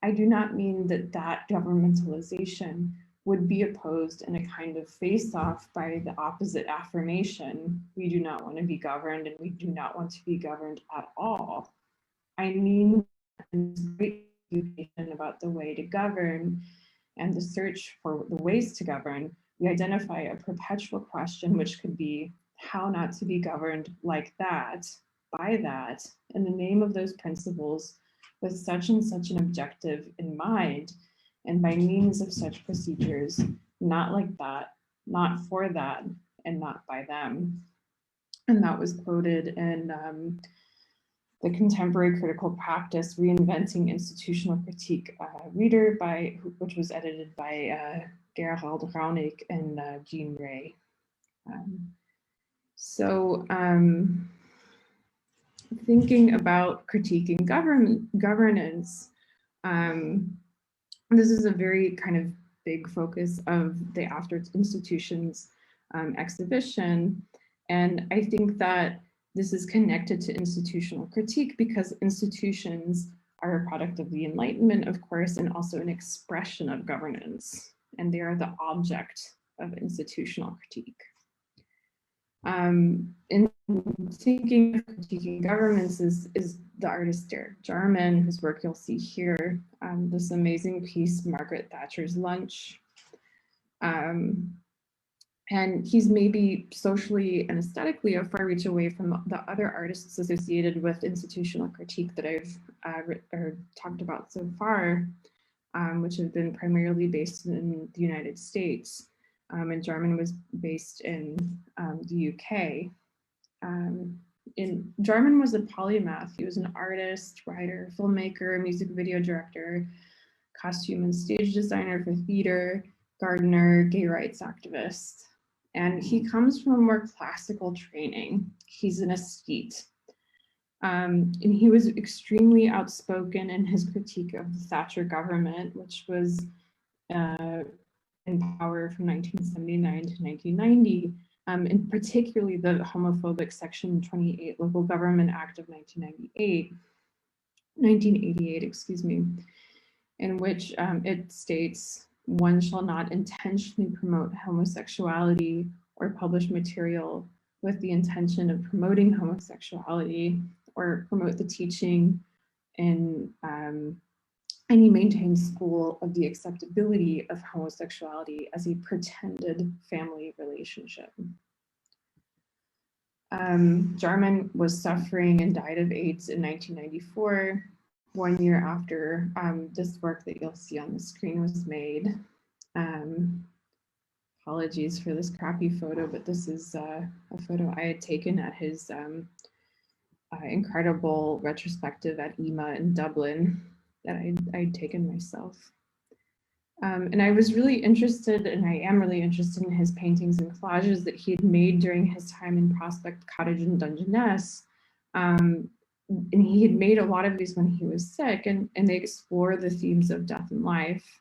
I do not mean that governmentalization would be opposed in a kind of face-off by the opposite affirmation, we do not want to be governed and we do not want to be governed at all. I mean, great education about the way to govern and the search for the ways to govern, we identify a perpetual question, which could be how not to be governed like that, by that, in the name of those principles, with such and such an objective in mind, and by means of such procedures, not like that, not for that, and not by them. And that was quoted in the Contemporary Critical Practice, Reinventing Institutional Critique reader, which was edited by Gerald Raunig and Jean Ray. Thinking about critiquing governance, this is a very kind of big focus of the After Institutions exhibition. And I think that this is connected to institutional critique because institutions are a product of the Enlightenment, of course, and also an expression of governance, and they are the object of institutional critique. In thinking of critiquing governments is the artist Derek Jarman, whose work you'll see here, this amazing piece, Margaret Thatcher's Lunch. And he's maybe socially and aesthetically a far reach away from the other artists associated with institutional critique that I've talked about so far, which have been primarily based in the United States. And Jarman was based in the UK. Jarman was a polymath. He was an artist, writer, filmmaker, music video director, costume and stage designer for theater, gardener, gay rights activist. And he comes from a more classical training. He's an aesthete. And he was extremely outspoken in his critique of the Thatcher government, which was in power from 1979 to 1990, and particularly the homophobic Section 28 Local Government Act of 1988, excuse me, in which it states, one shall not intentionally promote homosexuality or publish material with the intention of promoting homosexuality or promote the teaching in any maintained school of the acceptability of homosexuality as a pretended family relationship. Jarman was suffering and died of AIDS in 1994, 1 year after this work that you'll see on the screen was made. Apologies for this crappy photo, but this is a photo I had taken at his incredible retrospective at EMA in Dublin that I'd taken myself. And I was really interested, and I am really interested in his paintings and collages that he had made during his time in Prospect Cottage in Dungeness. And he had made a lot of these when he was sick, and they explore the themes of death and life.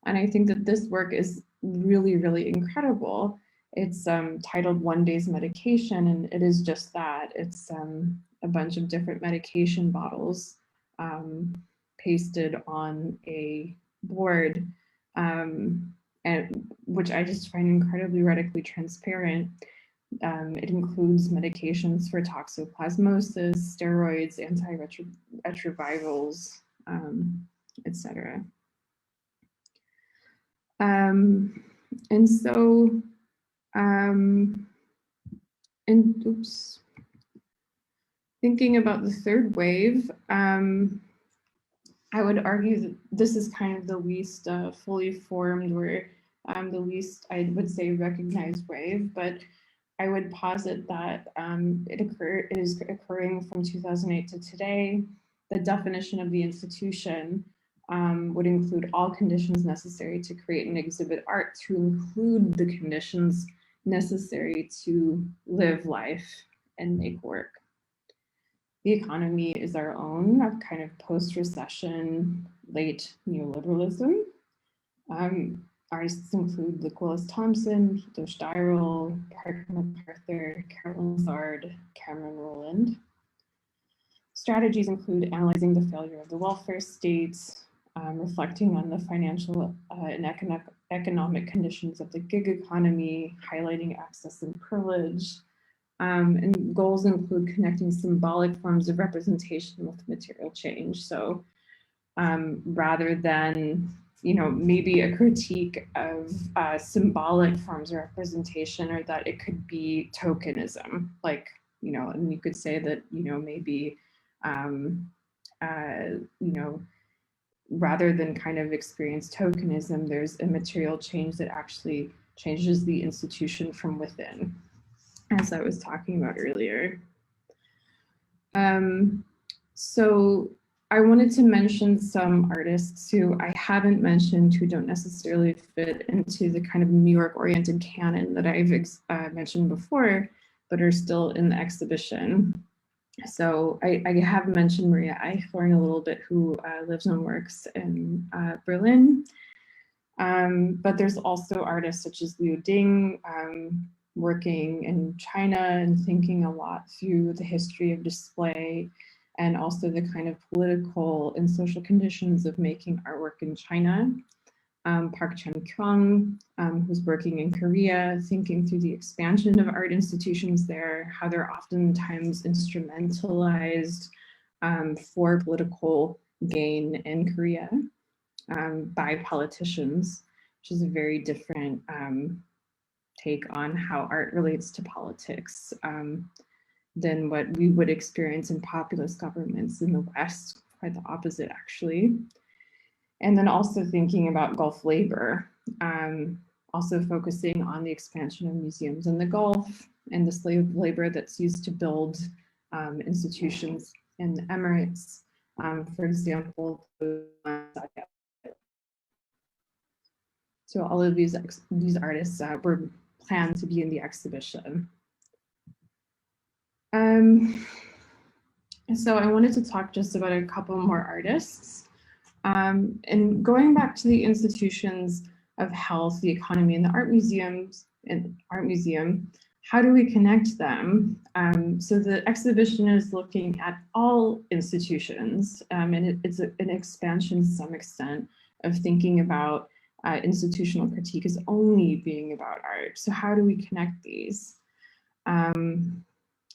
And I think that this work is really, really incredible. It's titled One Day's Medication, and it is just that. It's a bunch of different medication bottles pasted on a board, and which I just find incredibly radically transparent. It includes medications for toxoplasmosis, steroids, antiretrovirals, etc. And so, thinking about the third wave, I would argue that this is kind of the least fully formed or the least, I would say, recognized wave, but I would posit that it is occurring from 2008 to today. The definition of the institution would include all conditions necessary to create and exhibit art, to include the conditions necessary to live life and make work. The economy is our own kind of post-recession, late neoliberalism. Artists include Louis Thompson, Dosh Dyrell, Parker MacArthur, Carolyn Zard, Cameron Rowland. Strategies include analyzing the failure of the welfare state, reflecting on the financial and economic conditions of the gig economy, highlighting access and privilege. And goals include connecting symbolic forms of representation with material change. So rather than, maybe a critique of symbolic forms of representation, or that it could be tokenism, like, and you could say that, maybe, rather than kind of experience tokenism, there's a material change that actually changes the institution from within, as I was talking about earlier. So I wanted to mention some artists who I haven't mentioned, who don't necessarily fit into the kind of New York-oriented canon that I've mentioned before, but are still in the exhibition. So I have mentioned Maria Eichhorn a little bit, who lives and works in Berlin. But there's also artists such as Liu Ding, working in China and thinking a lot through the history of display and also the kind of political and social conditions of making artwork in China. Park Chan-kyung, who's working in Korea, thinking through the expansion of art institutions there, how they're oftentimes instrumentalized for political gain in Korea by politicians, which is a very different take on how art relates to politics than what we would experience in populist governments in the West, quite the opposite actually. And then also thinking about Gulf labor, also focusing on the expansion of museums in the Gulf and the slave labor that's used to build institutions in the Emirates. For example, so all of these artists were planned to be in the exhibition. So I wanted to talk just about a couple more artists. And going back to the institutions of health, the economy, and the art museums and art museum, how do we connect them? So the exhibition is looking at all institutions, and it's an expansion to some extent of thinking about institutional critique as only being about art. So how do we connect these?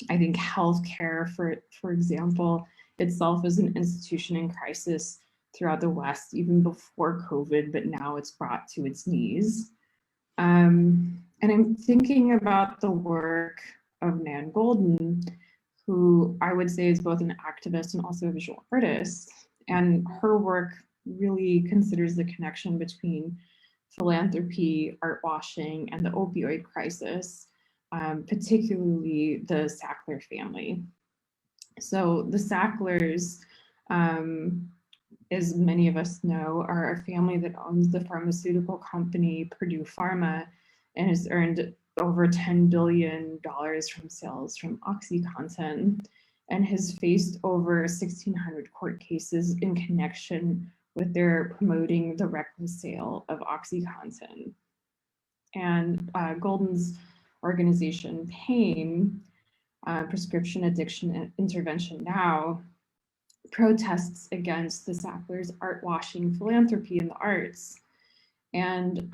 I think healthcare, for example, itself is an institution in crisis throughout the West, even before COVID, but now it's brought to its knees. And I'm thinking about the work of Nan Goldin, who I would say is both an activist and also a visual artist. And her work really considers the connection between philanthropy, art washing, and the opioid crisis, particularly the Sackler family. So the Sacklers, as many of us know, are a family that owns the pharmaceutical company Purdue Pharma and has earned over $10 billion from sales from OxyContin, and has faced over 1,600 court cases in connection with their promoting the reckless sale of OxyContin. And Goldin's organization, PAIN, Prescription Addiction Intervention Now, protests against the Sacklers' art washing philanthropy in the arts. And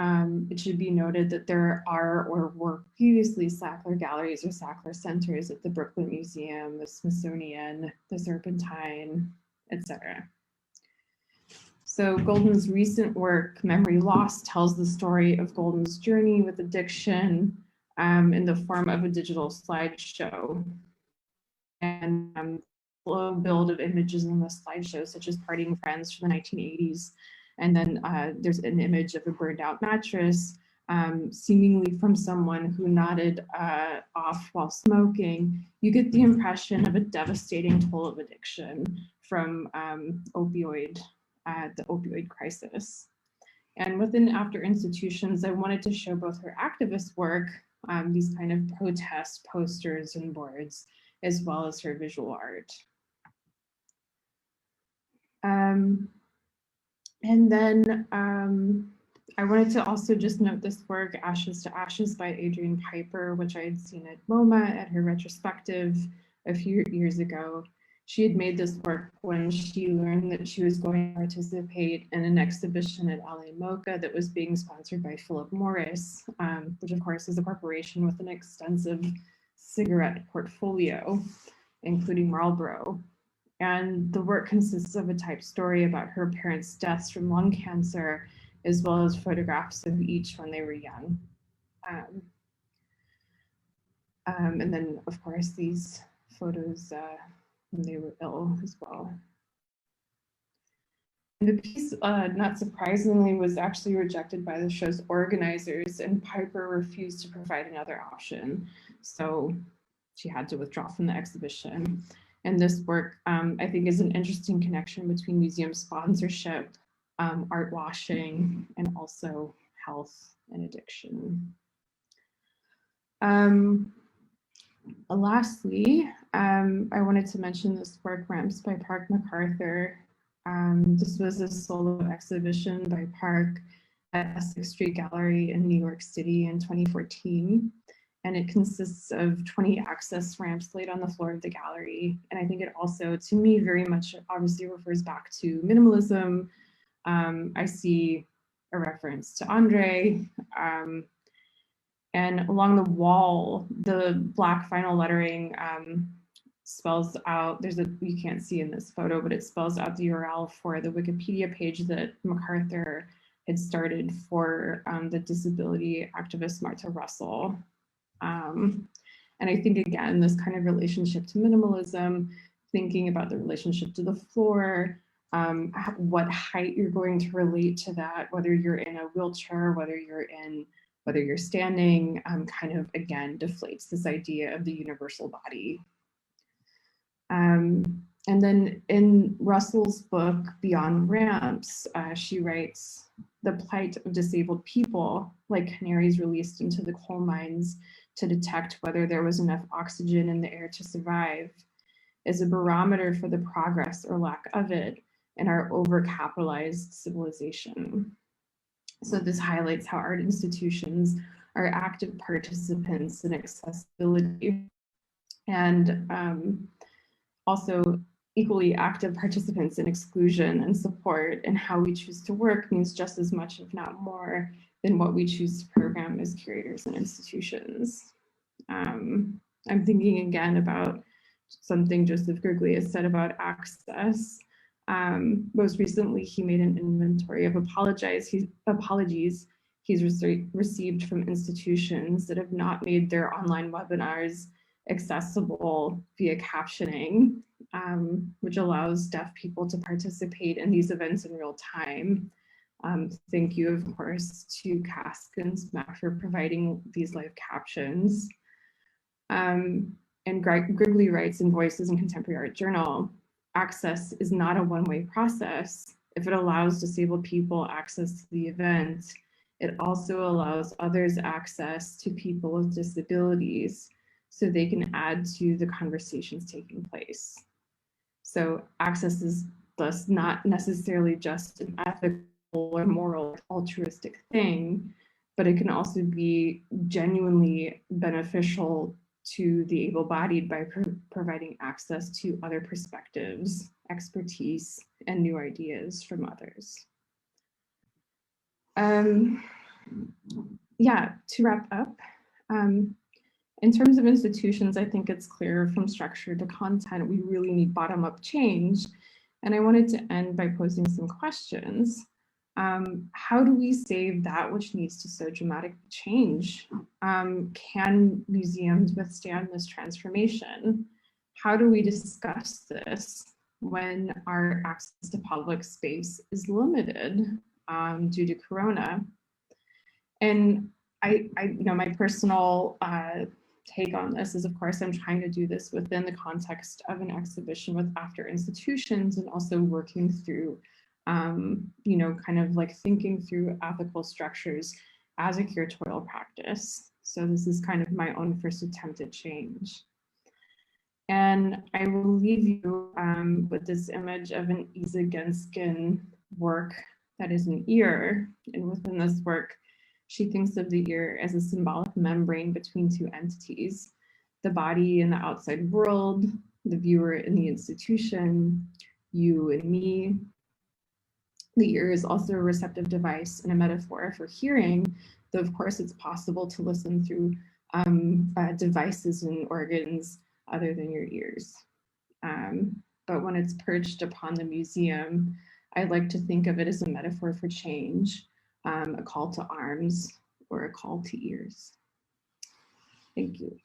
it should be noted that there are or were previously Sackler galleries or Sackler centers at the Brooklyn Museum, the Smithsonian, the Serpentine, etc. So Goldin's recent work, Memory Lost, tells the story of Goldin's journey with addiction in the form of a digital slideshow. And slow build of images in the slideshow, such as parting friends from the 1980s. And then there's an image of a burned out mattress, seemingly from someone who nodded off while smoking. You get the impression of a devastating toll of addiction from the opioid crisis. And within After Institutions, I wanted to show both her activist work, these kind of protest posters and boards, as well as her visual art. And then I wanted to also just note this work, Ashes to Ashes by Adrienne Piper, which I had seen at MoMA at her retrospective a few years ago. She had made this work when she learned that she was going to participate in an exhibition at LA MoCA that was being sponsored by Philip Morris, which of course is a corporation with an extensive cigarette portfolio, including Marlboro. And the work consists of a type story about her parents' deaths from lung cancer, as well as photographs of each when they were young. And then, of course, these photos when they were ill as well. And the piece, not surprisingly, was actually rejected by the show's organizers, and Piper refused to provide another option. So she had to withdraw from the exhibition. And this work, I think, is an interesting connection between museum sponsorship, art washing, and also health and addiction. Lastly, I wanted to mention this work, Ramps by Park MacArthur. This was a solo exhibition by Park at Essex Street Gallery in New York City in 2014. And it consists of 20 access ramps laid on the floor of the gallery. And I think it also, to me, very much obviously refers back to minimalism. I see a reference to Andre. And along the wall, the black vinyl lettering spells out, you can't see in this photo, but it spells out the URL for the Wikipedia page that MacArthur had started for the disability activist Martha Russell. And I think, again, this kind of relationship to minimalism, thinking about the relationship to the floor, what height you're going to relate to that, whether you're in a wheelchair, whether you're standing, kind of, again, deflates this idea of the universal body. And then in Russell's book, Beyond Ramps, she writes, the plight of disabled people, like canaries released into the coal mines to detect whether there was enough oxygen in the air to survive, is a barometer for the progress or lack of it in our overcapitalized civilization. So this highlights how art institutions are active participants in accessibility, and also equally active participants in exclusion and support, and how we choose to work means just as much, if not more, than what we choose to program as curators and institutions. I'm thinking again about something Joseph Grigley has said about access. Most recently, he made an inventory of apologies he's received from institutions that have not made their online webinars accessible via captioning, which allows deaf people to participate in these events in real time. Thank you, of course, to CASC and SMAC for providing these live captions. And Grigley writes in Voices in Contemporary Art Journal, access is not a one-way process. If it allows disabled people access to the event, it also allows others access to people with disabilities so they can add to the conversations taking place. So access is thus not necessarily just an ethical or moral or altruistic thing, but it can also be genuinely beneficial to the able-bodied by providing access to other perspectives, expertise, and new ideas from others. Yeah, to wrap up, in terms of institutions, I think it's clear from structure to content, we really need bottom-up change. And I wanted to end by posing some questions. How do we save that which needs to so dramatically change? Can museums withstand this transformation? How do we discuss this when our access to public space is limited due to Corona? And my personal take on this is, of course, I'm trying to do this within the context of an exhibition with after institutions, and also working through kind of like thinking through ethical structures as a curatorial practice. So this is kind of my own first attempt at change. And I will leave you with this image of an Isa Genskin work that is an ear. And within this work, she thinks of the ear as a symbolic membrane between two entities, the body and the outside world, the viewer in the institution, you and me. The ear is also a receptive device and a metaphor for hearing, though of course it's possible to listen through devices and organs other than your ears. But when it's perched upon the museum, I like to think of it as a metaphor for change, a call to arms or a call to ears. Thank you.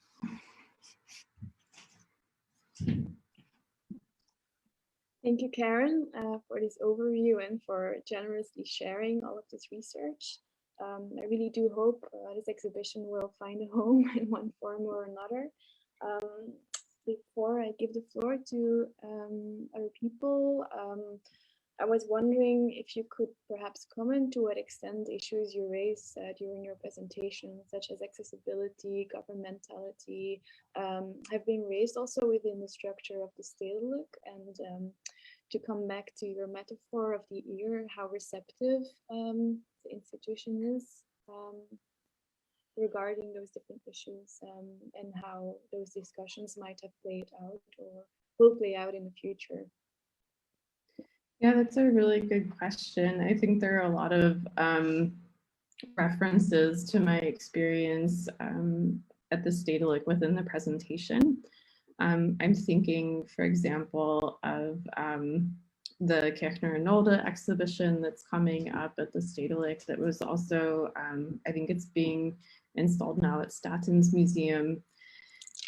Thank you, Karen, for this overview and for generously sharing all of this research. I really do hope this exhibition will find a home in one form or another. Before I give the floor to other people, I was wondering if you could perhaps comment to what extent issues you raised during your presentation, such as accessibility, governmentality, have been raised also within the structure of the Stedelijk, and to come back to your metaphor of the ear, how receptive the institution is regarding those different issues, and how those discussions might have played out or will play out in the future. Yeah, that's a really good question. I think there are a lot of references to my experience at the Stedelijk within the presentation. I'm thinking, for example, of the Kirchner and Nolde exhibition that's coming up at the Stedelijk that was also, I think it's being installed now at Statens Museum.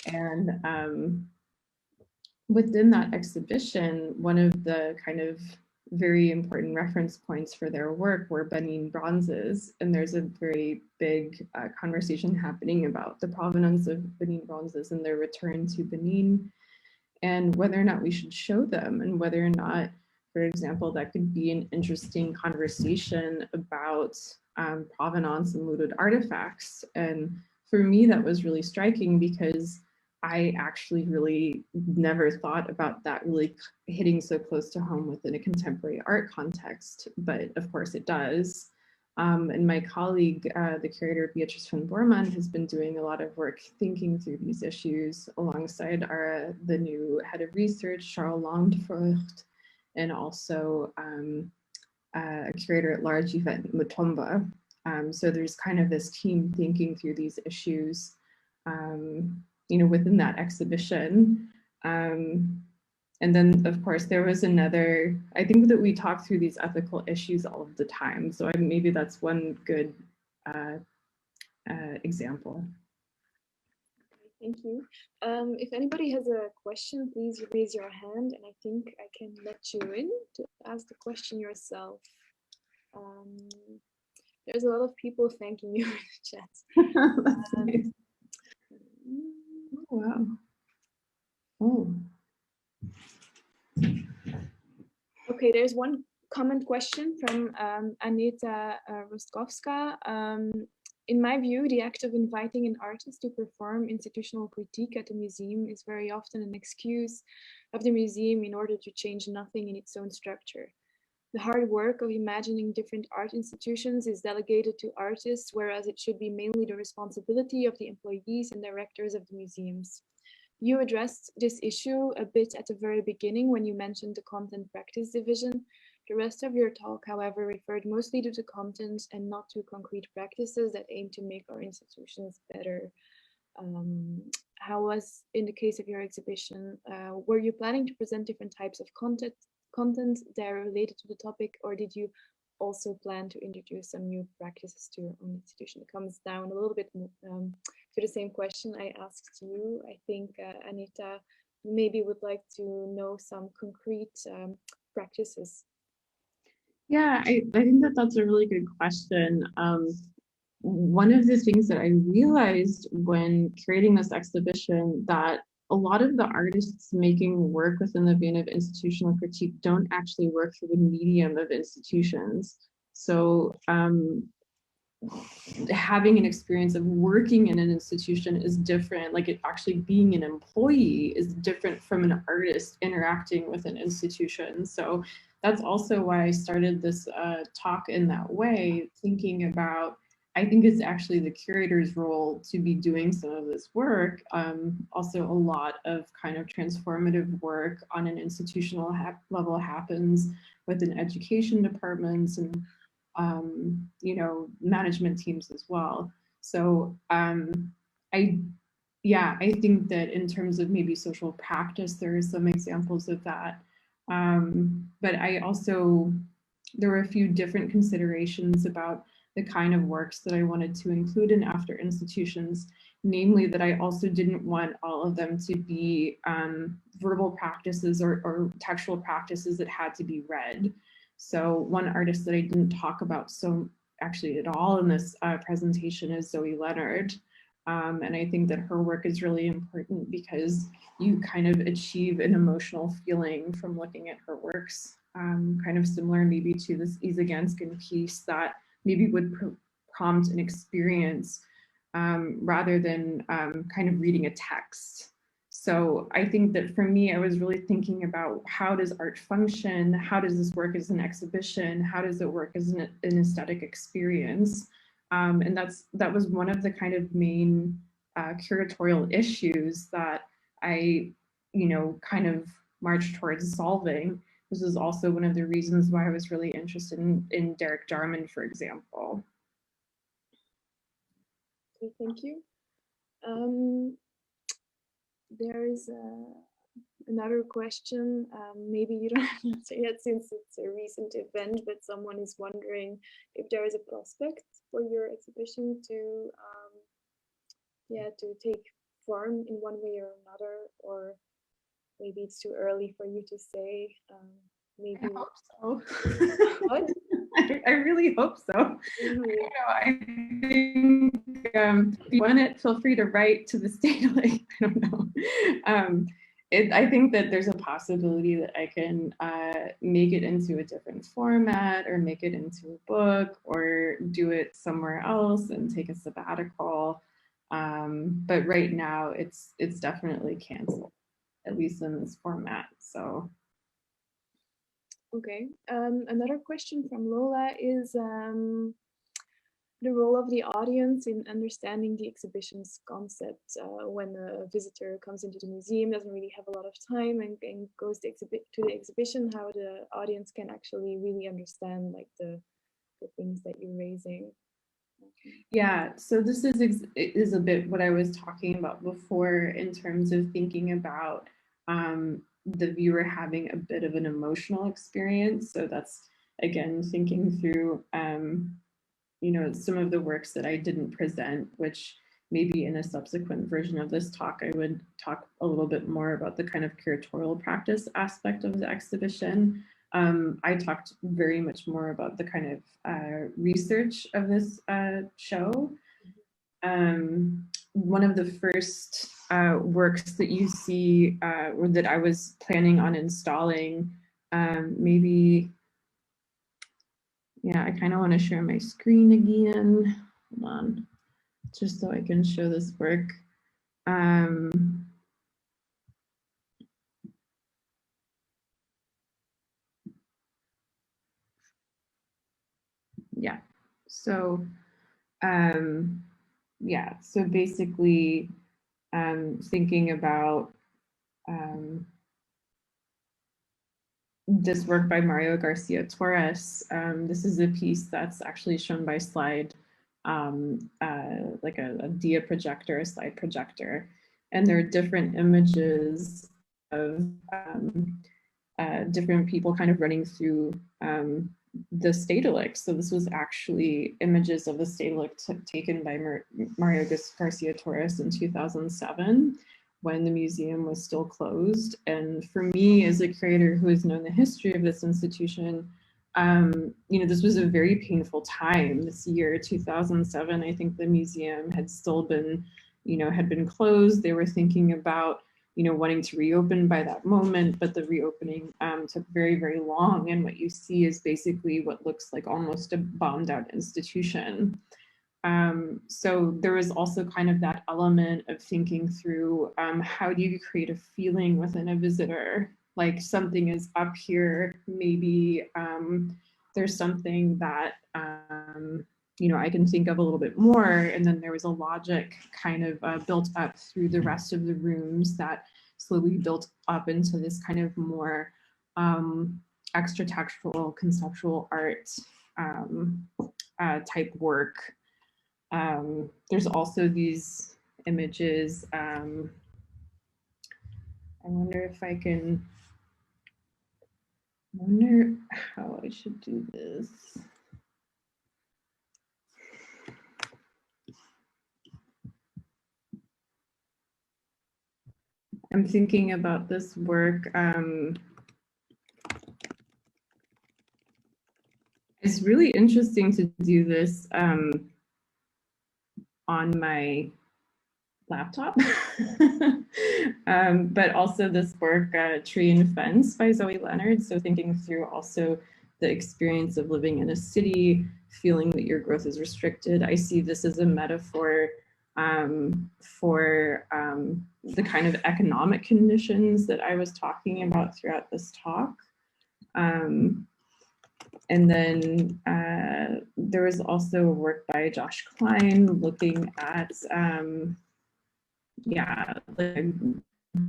And within that exhibition, one of the kind of very important reference points for their work were Benin bronzes. And there's a very big conversation happening about the provenance of Benin bronzes and their return to Benin, and whether or not we should show them, and whether or not, for example, that could be an interesting conversation about provenance and looted artifacts. And for me, that was really striking because I actually really never thought about that really hitting so close to home within a contemporary art context, but of course it does. And my colleague, the curator Beatrice van Borman, has been doing a lot of work thinking through these issues alongside the new head of research, Charles Landvrucht, and also a curator at large, Yvette Mutomba. So there's kind of this team thinking through these issues within that exhibition. And then, of course, there was another, I think that we talk through these ethical issues all of the time. So maybe that's one good example. Thank you. If anybody has a question, please raise your hand, and I think I can let you in to ask the question yourself. There's a lot of people thanking you in the chat. That's nice. Oh, wow. Oh. Okay, there's one comment question from Aneta Rostkowska. In my view, the act of inviting an artist to perform institutional critique at the museum is very often an excuse of the museum in order to change nothing in its own structure. The hard work of imagining different art institutions is delegated to artists, whereas it should be mainly the responsibility of the employees and directors of the museums. You addressed this issue a bit at the very beginning when you mentioned the content practice division. The rest of your talk, however, referred mostly to the content and not to concrete practices that aim to make our institutions better. How was, in the case of your exhibition, were you planning to present different types of content that are related to the topic, or did you also plan to introduce some new practices to your own institution? It comes down a little bit to the same question I asked you. I think Anita maybe would like to know some concrete practices. Yeah, I think that's a really good question. One of the things that I realized when creating this exhibition, that a lot of the artists making work within the vein of institutional critique don't actually work through the medium of institutions. So having an experience of working in an institution is different. Like it actually being an employee is different from an artist interacting with an institution. So that's also why I started this talk in that way, thinking about I think it's actually the curator's role to be doing some of this work. Also, a lot of kind of transformative work on an institutional level happens within education departments and you know, management teams as well. So I think that in terms of maybe social practice, there are some examples of that. But I also, there were a few different considerations about the kind of works that I wanted to include in after institutions, namely that I also didn't want all of them to be verbal practices or textual practices that had to be read. So one artist that I didn't talk about so actually at all in this presentation is Zoe Leonard. And I think that her work is really important because you kind of achieve an emotional feeling from looking at her works, kind of similar maybe to this Isa Ganskin piece that maybe would prompt an experience rather than kind of reading a text. So I think that for me, I was really thinking about how does art function? How does this work as an exhibition? How does it work as an aesthetic experience? And that was one of the kind of main curatorial issues that I, you know, kind of marched towards solving. This is also one of the reasons why I was really interested in Derek Jarman, for example. Okay, thank you. There is another question. Maybe you don't have to answer yet since it's a recent event, but someone is wondering if there is a prospect for your exhibition to, yeah, to take form in one way or another, or maybe it's too early for you to say. Maybe. I hope so. What? I really hope so. You know, I think if you want it, feel free to write to the Stedelijk. I don't know. I think that there's a possibility that I can make it into a different format or make it into a book or do it somewhere else and take a sabbatical. But right now it's definitely canceled, at least in this format. So. Okay. Another question from Lola is the role of the audience in understanding the exhibition's concept. When a visitor comes into the museum, doesn't really have a lot of time and goes to the exhibition, how the audience can actually really understand like the things that you're raising. Yeah, so this is a bit what I was talking about before in terms of thinking about the viewer having a bit of an emotional experience. So that's, again, thinking through, you know, some of the works that I didn't present, which maybe in a subsequent version of this talk, I would talk a little bit more about the kind of curatorial practice aspect of the exhibition. I talked very much more about the kind of research of this show. One of the first works that you see or that I was planning on installing, maybe, yeah, I kind of want to share my screen again. Hold on, just so I can show this work. Yeah, so yeah, so basically thinking about this work by Mario Garcia Torres. This is a piece that's actually shown by slide, like a dia projector, a slide projector. And there are different images of different people kind of running through the Stedelijk. So this was actually images of the Stedelijk taken by Mario Garcia Torres in 2007 when the museum was still closed. And for me, as a curator who has known the history of this institution, you know, this was a very painful time. This year, 2007, I think the museum had still been, you know, had been closed. They were thinking about, you know, wanting to reopen by that moment, but the reopening took very, very long. And what you see is basically what looks like almost a bombed out institution. So there was also kind of that element of thinking through how do you create a feeling within a visitor? Like something is up here, maybe there's something that you know, I can think of a little bit more. And then there was a logic kind of built up through the rest of the rooms that slowly built up into this kind of more extra textual conceptual art type work. There's also these images. I wonder if I can, I wonder how I should do this. I'm thinking about this work. It's really interesting to do this on my laptop, but also this work, Tree and Fence by Zoe Leonard. So thinking through also the experience of living in a city, feeling that your growth is restricted. I see this as a metaphor for the kind of economic conditions that I was talking about throughout this talk. And then there was also a work by Josh Klein looking at, yeah, like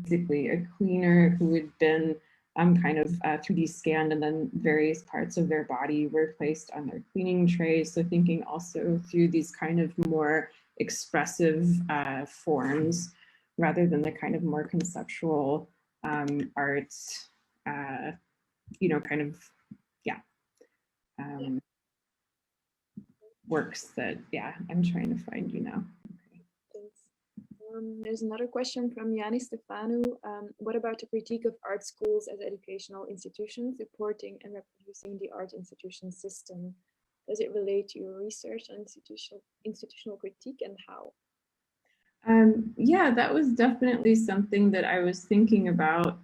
basically a cleaner who had been kind of 3D scanned, and then various parts of their body were placed on their cleaning trays. So thinking also through these kind of more expressive forms rather than the kind of more conceptual arts, you know, kind of, yeah. Works that, yeah, I'm trying to find you now. Okay. Thanks. There's another question from Yanni Stefanu. What about the critique of art schools as educational institutions supporting and reproducing the art institution system? Does it relate to your research on institutional critique, and how? Yeah, that was definitely something that I was thinking about.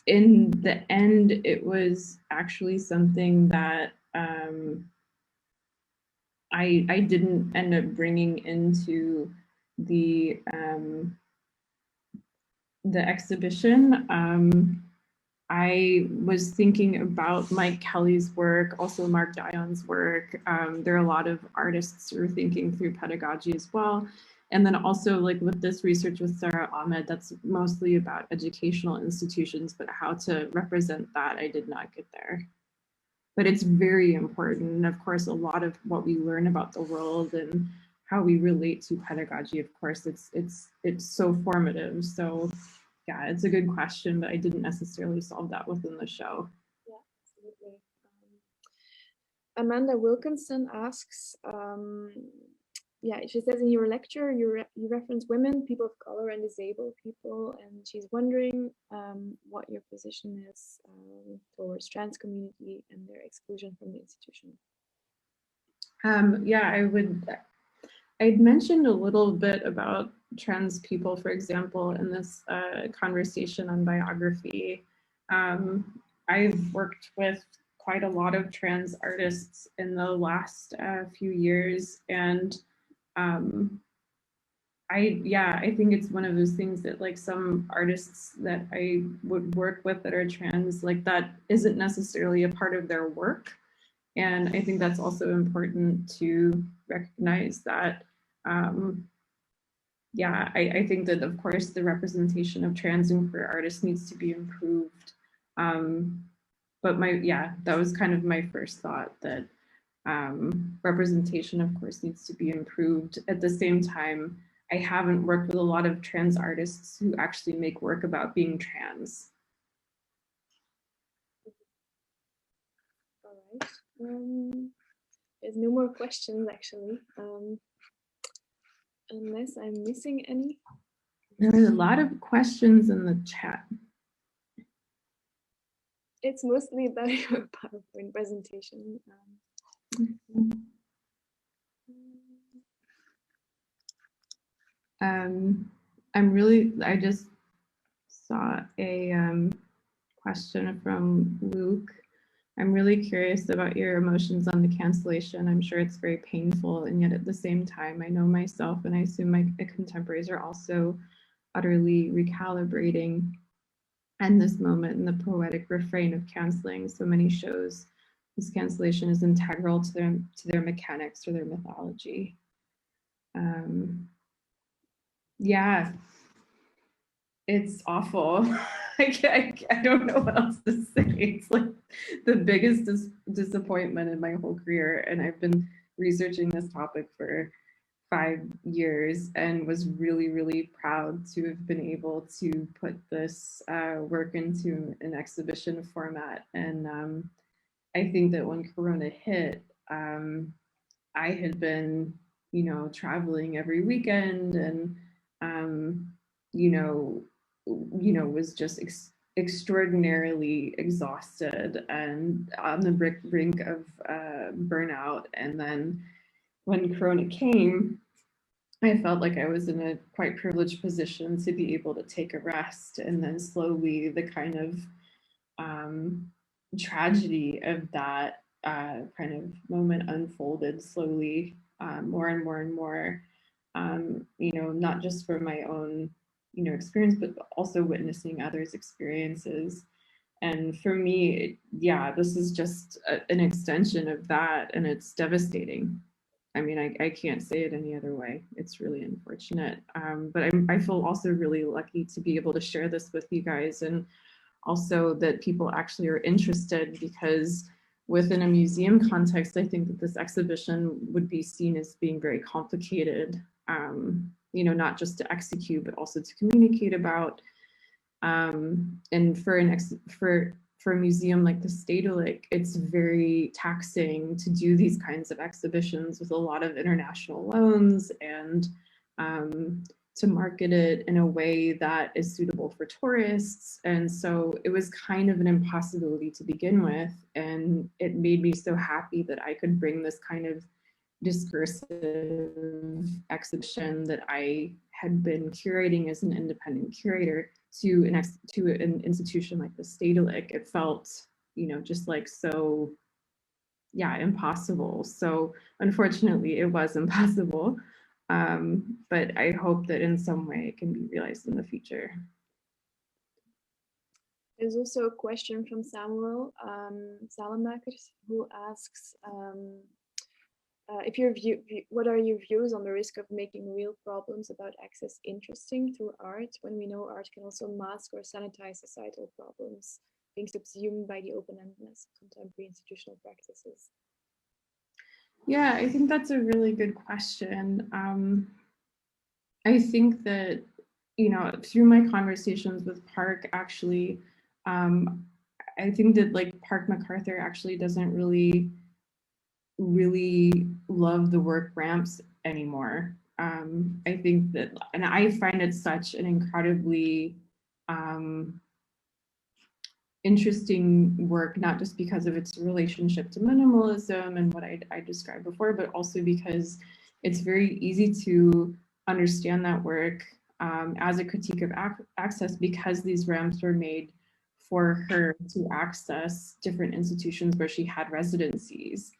In the end, it was actually something that I didn't end up bringing into the exhibition. I was thinking about Mike Kelly's work, also Mark Dion's work. There are a lot of artists who are thinking through pedagogy as well. And then also like with this research with Sarah Ahmed, that's mostly about educational institutions, but how to represent that, I did not get there. But it's very important. And of course, a lot of what we learn about the world and how we relate to pedagogy, of course, it's so formative. So yeah, it's a good question, but I didn't necessarily solve that within the show. Yeah, absolutely. Amanda Wilkinson asks, yeah, she says in your lecture, you reference women, people of color, and disabled people, and she's wondering what your position is towards trans community and their exclusion from the institution. Yeah, I'd mentioned a little bit about trans people, for example, in this conversation on biography. I've worked with quite a lot of trans artists in the last few years, and I think it's one of those things that like some artists that I would work with that are trans, like that isn't necessarily a part of their work. And I think that's also important to recognize that, yeah, I think that of course the representation of trans and queer artists needs to be improved. But that was kind of my first thought, that representation of course needs to be improved. At the same time, I haven't worked with a lot of trans artists who actually make work about being trans. All right. There's no more questions actually, unless I'm missing any. There are a lot of questions in the chat. It's mostly about your PowerPoint presentation. I just saw a question from Luke. I'm really curious about your emotions on the cancellation. I'm sure it's very painful, and yet at the same time, I know myself, and I assume my contemporaries are also utterly recalibrating. And this moment in the poetic refrain of canceling so many shows This cancellation is integral to their mechanics or their mythology. Yeah, it's awful. I don't know what else to say. It's like the biggest disappointment in my whole career. And I've been researching this topic for 5 years and was really, really proud to have been able to put this work into an exhibition format. And I think that when Corona hit, I had been, traveling every weekend and, was just extraordinarily exhausted and on the brink of burnout. And then when Corona came, I felt like I was in a quite privileged position to be able to take a rest, and then slowly the kind of tragedy of that kind of moment unfolded slowly, more and more and more, not just for my own, experience, but also witnessing others' experiences. And for me, yeah, this is just an extension of that, and it's devastating. I mean, I can't say it any other way. It's really unfortunate. But I feel also really lucky to be able to share this with you guys, and also that people actually are interested, because within a museum context, I think that this exhibition would be seen as being very complicated, not just to execute, but also to communicate about. And for a museum like the Stedelijk, it's very taxing to do these kinds of exhibitions with a lot of international loans, and to market it in a way that is suitable for tourists. And so it was kind of an impossibility to begin with. And it made me so happy that I could bring this kind of discursive exhibition that I had been curating as an independent curator to an institution like the Stedelijk. It felt, just like so, yeah, impossible. So unfortunately, it was impossible. But I hope that in some way it can be realized in the future. There's also a question from Samuel Salamakers, who asks, what are your views on the risk of making real problems about access interesting through art, when we know art can also mask or sanitize societal problems, being subsumed by the open-endedness of contemporary institutional practices? Yeah, I think that's a really good question. I think that, through my conversations with Park, actually, I think that like Park MacArthur actually doesn't really love the work ramps anymore. I think that, and I find it such an incredibly interesting work, not just because of its relationship to minimalism and what I described before, but also because it's very easy to understand that work as a critique of access, because these ramps were made for her to access different institutions where she had residencies.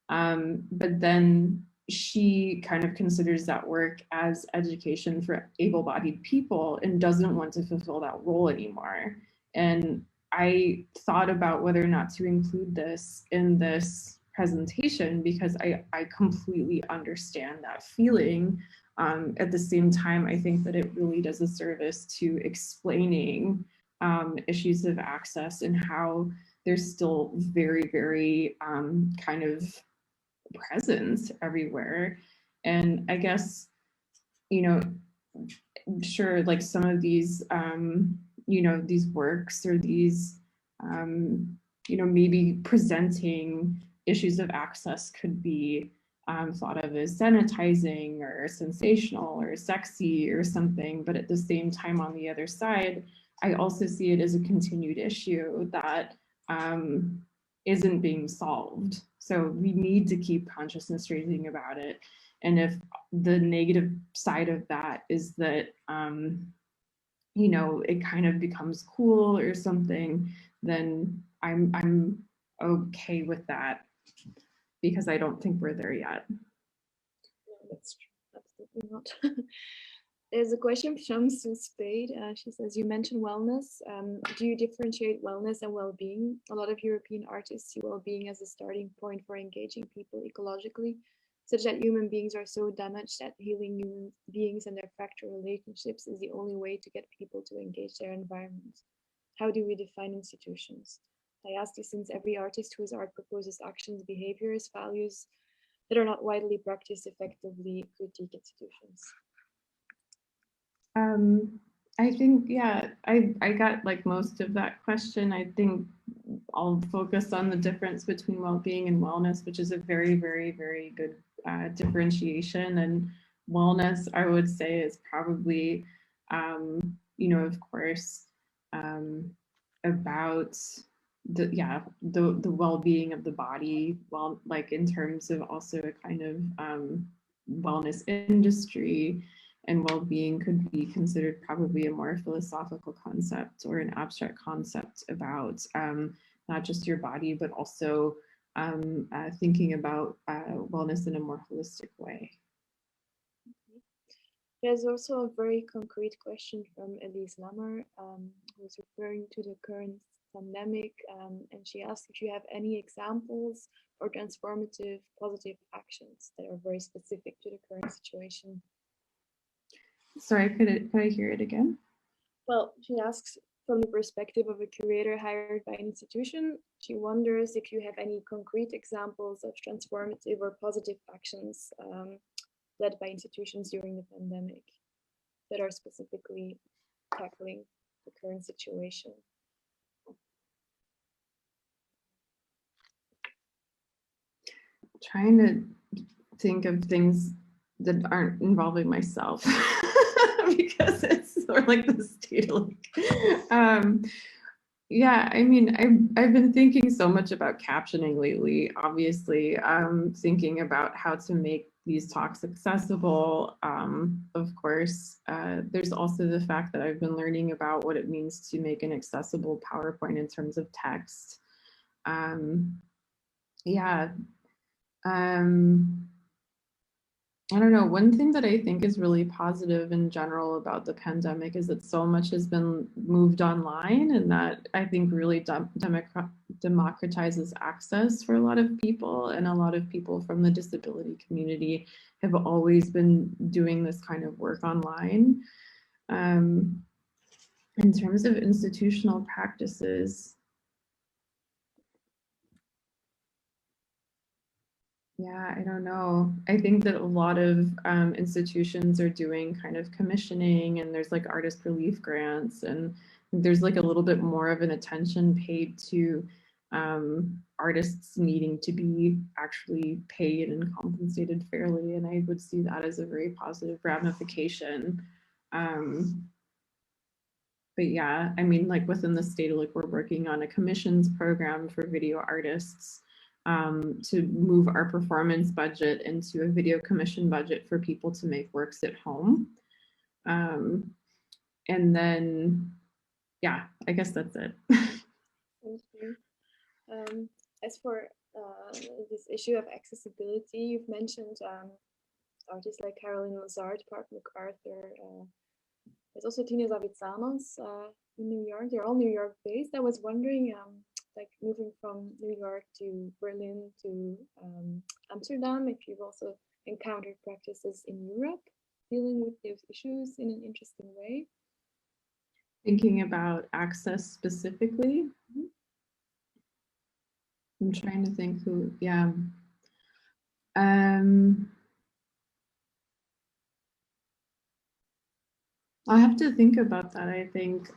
But then she kind of considers that work as education for able-bodied people and doesn't want to fulfill that role anymore. And I thought about whether or not to include this in this presentation, because I completely understand that feeling. At the same time, I think that it really does a service to explaining issues of access and how they're still very, very kind of present everywhere. And I guess, sure, like some of these, these works or these, maybe presenting issues of access could be thought of as sanitizing or sensational or sexy or something. But at the same time, on the other side, I also see it as a continued issue that isn't being solved. So we need to keep consciousness raising about it. And if the negative side of that is that, it kind of becomes cool or something, then I'm okay with that, because I don't think we're there yet. No, that's true. Absolutely not. There's a question from Sue Spade. She says, you mentioned wellness. Do you differentiate wellness and well-being? A lot of European artists see well-being as a starting point for engaging people ecologically, such that human beings are so damaged that healing human beings and their fractured relationships is the only way to get people to engage their environment. How do we define institutions? I ask this since every artist whose art proposes actions, behaviors, values that are not widely practiced effectively critique institutions. I think, yeah, I got like most of that question. I think I'll focus on the difference between well-being and wellness, which is a very, very, very good differentiation. And wellness, I would say, is probably, you know, of course, about the well-being of the body, well, like in terms of also a kind of wellness industry. And well-being could be considered probably a more philosophical concept or an abstract concept about not just your body, but also thinking about wellness in a more holistic way. There's also a very concrete question from Elise Lammer, who's referring to the current pandemic, and she asks if you have any examples or transformative positive actions that are very specific to the current situation. Sorry, could I hear it again? Well, she asks from the perspective of a curator hired by an institution, she wonders if you have any concrete examples of transformative or positive actions led by institutions during the pandemic that are specifically tackling the current situation. Trying to think of things that aren't involving myself because it's sort of like the Stedelijk. Yeah, I mean, I've been thinking so much about captioning lately, obviously, thinking about how to make these talks accessible. Of course, there's also the fact that I've been learning about what it means to make an accessible PowerPoint in terms of text. Yeah. I don't know, one thing that I think is really positive in general about the pandemic is that so much has been moved online, and that I think really democratizes access for a lot of people, and a lot of people from the disability community have always been doing this kind of work online. In terms of institutional practices, yeah, I don't know. I think that a lot of institutions are doing kind of commissioning, and there's like artist relief grants, and there's like a little bit more of an attention paid to artists needing to be actually paid and compensated fairly. And I would see that as a very positive ramification. But yeah, I mean, like within the Stedelijk, we're working on a commissions program for video artists to move our performance budget into a video commission budget for people to make works at home. And then, yeah, I guess that's it. Thank you. As for this issue of accessibility, you've mentioned artists like Caroline Lazard, Park MacArthur. There's also Tina Zavitsanos in New York. They're all New York based. I was wondering, like moving from New York to Berlin to Amsterdam, if you've also encountered practices in Europe dealing with those issues in an interesting way. Thinking about access specifically. Mm-hmm. I'm trying to think who, yeah. I'll have to think about that, I think.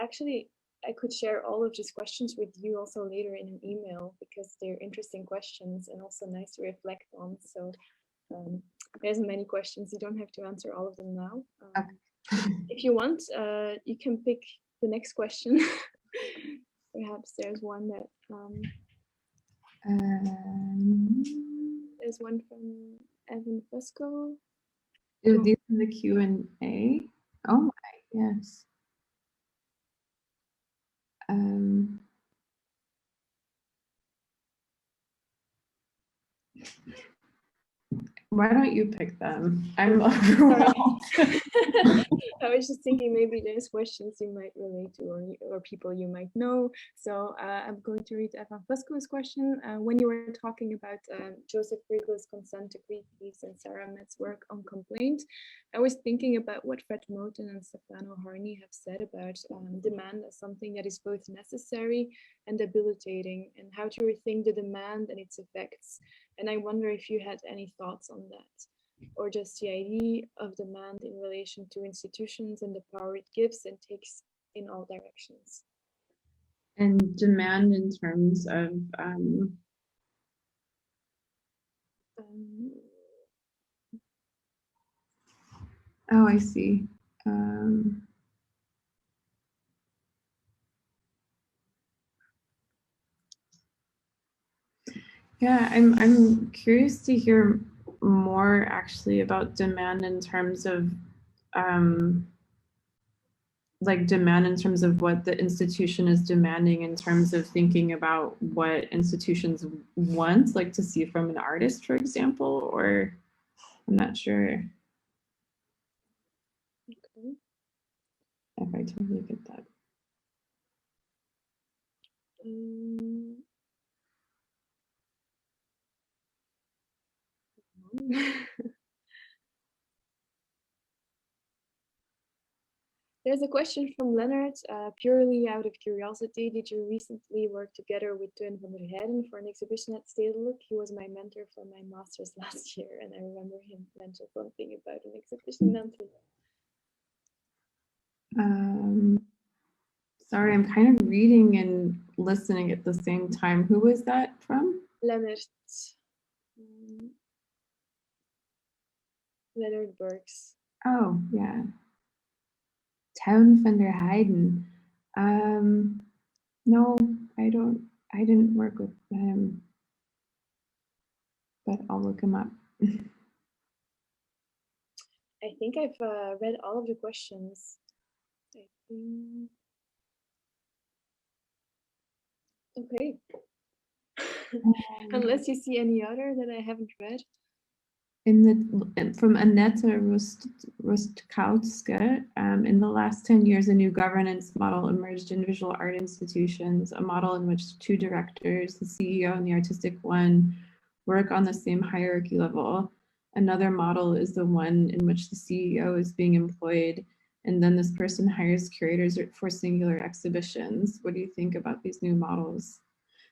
Actually, I could share all of these questions with you also later in an email, because they're interesting questions and also nice to reflect on. So there's many questions. You don't have to answer all of them now. Okay. If you want, you can pick the next question. Perhaps there's one that there's one from Evan Fusco. These are the Q&A. Oh my, yes. Why don't you pick them? I'm overwhelmed. I was just thinking maybe there's questions you might relate to or people you might know. So I'm going to read Evan Fusco's question. When you were talking about Joseph Friedler's Consent Decree piece and Sarah Metz's work on complaint, I was thinking about what Fred Moten and Stefano Harney have said about demand as something that is both necessary and debilitating, and how to rethink the demand and its effects. And I wonder if you had any thoughts on that, or just the idea of demand in relation to institutions and the power it gives and takes in all directions. And demand in terms of oh, I see. Yeah, I'm curious to hear more actually about demand in terms of like demand in terms of what the institution is demanding in terms of thinking about what institutions want, like to see from an artist, for example, or I'm not sure. Okay. If I totally get that. There's a question from Leonard, purely out of curiosity. Did you recently work together with Teun van der Heijden for an exhibition at Stedelijk? He was my mentor for my master's last year, and I remember him mentioned something about an exhibition in Antwerp. Sorry, I'm kind of reading and listening at the same time. Who was that from? Leonard. Leonard Burks. Oh, yeah. Teun van der Heijden. No, I didn't work with him, but I'll look him up. I think I've read all of the questions. I think. Okay. Unless you see any other that I haven't read. From Annette Rostkowska, in the last 10 years, a new governance model emerged in visual art institutions, a model in which two directors, the CEO and the artistic one, work on the same hierarchy level. Another model is the one in which the CEO is being employed, and then this person hires curators for singular exhibitions. What do you think about these new models?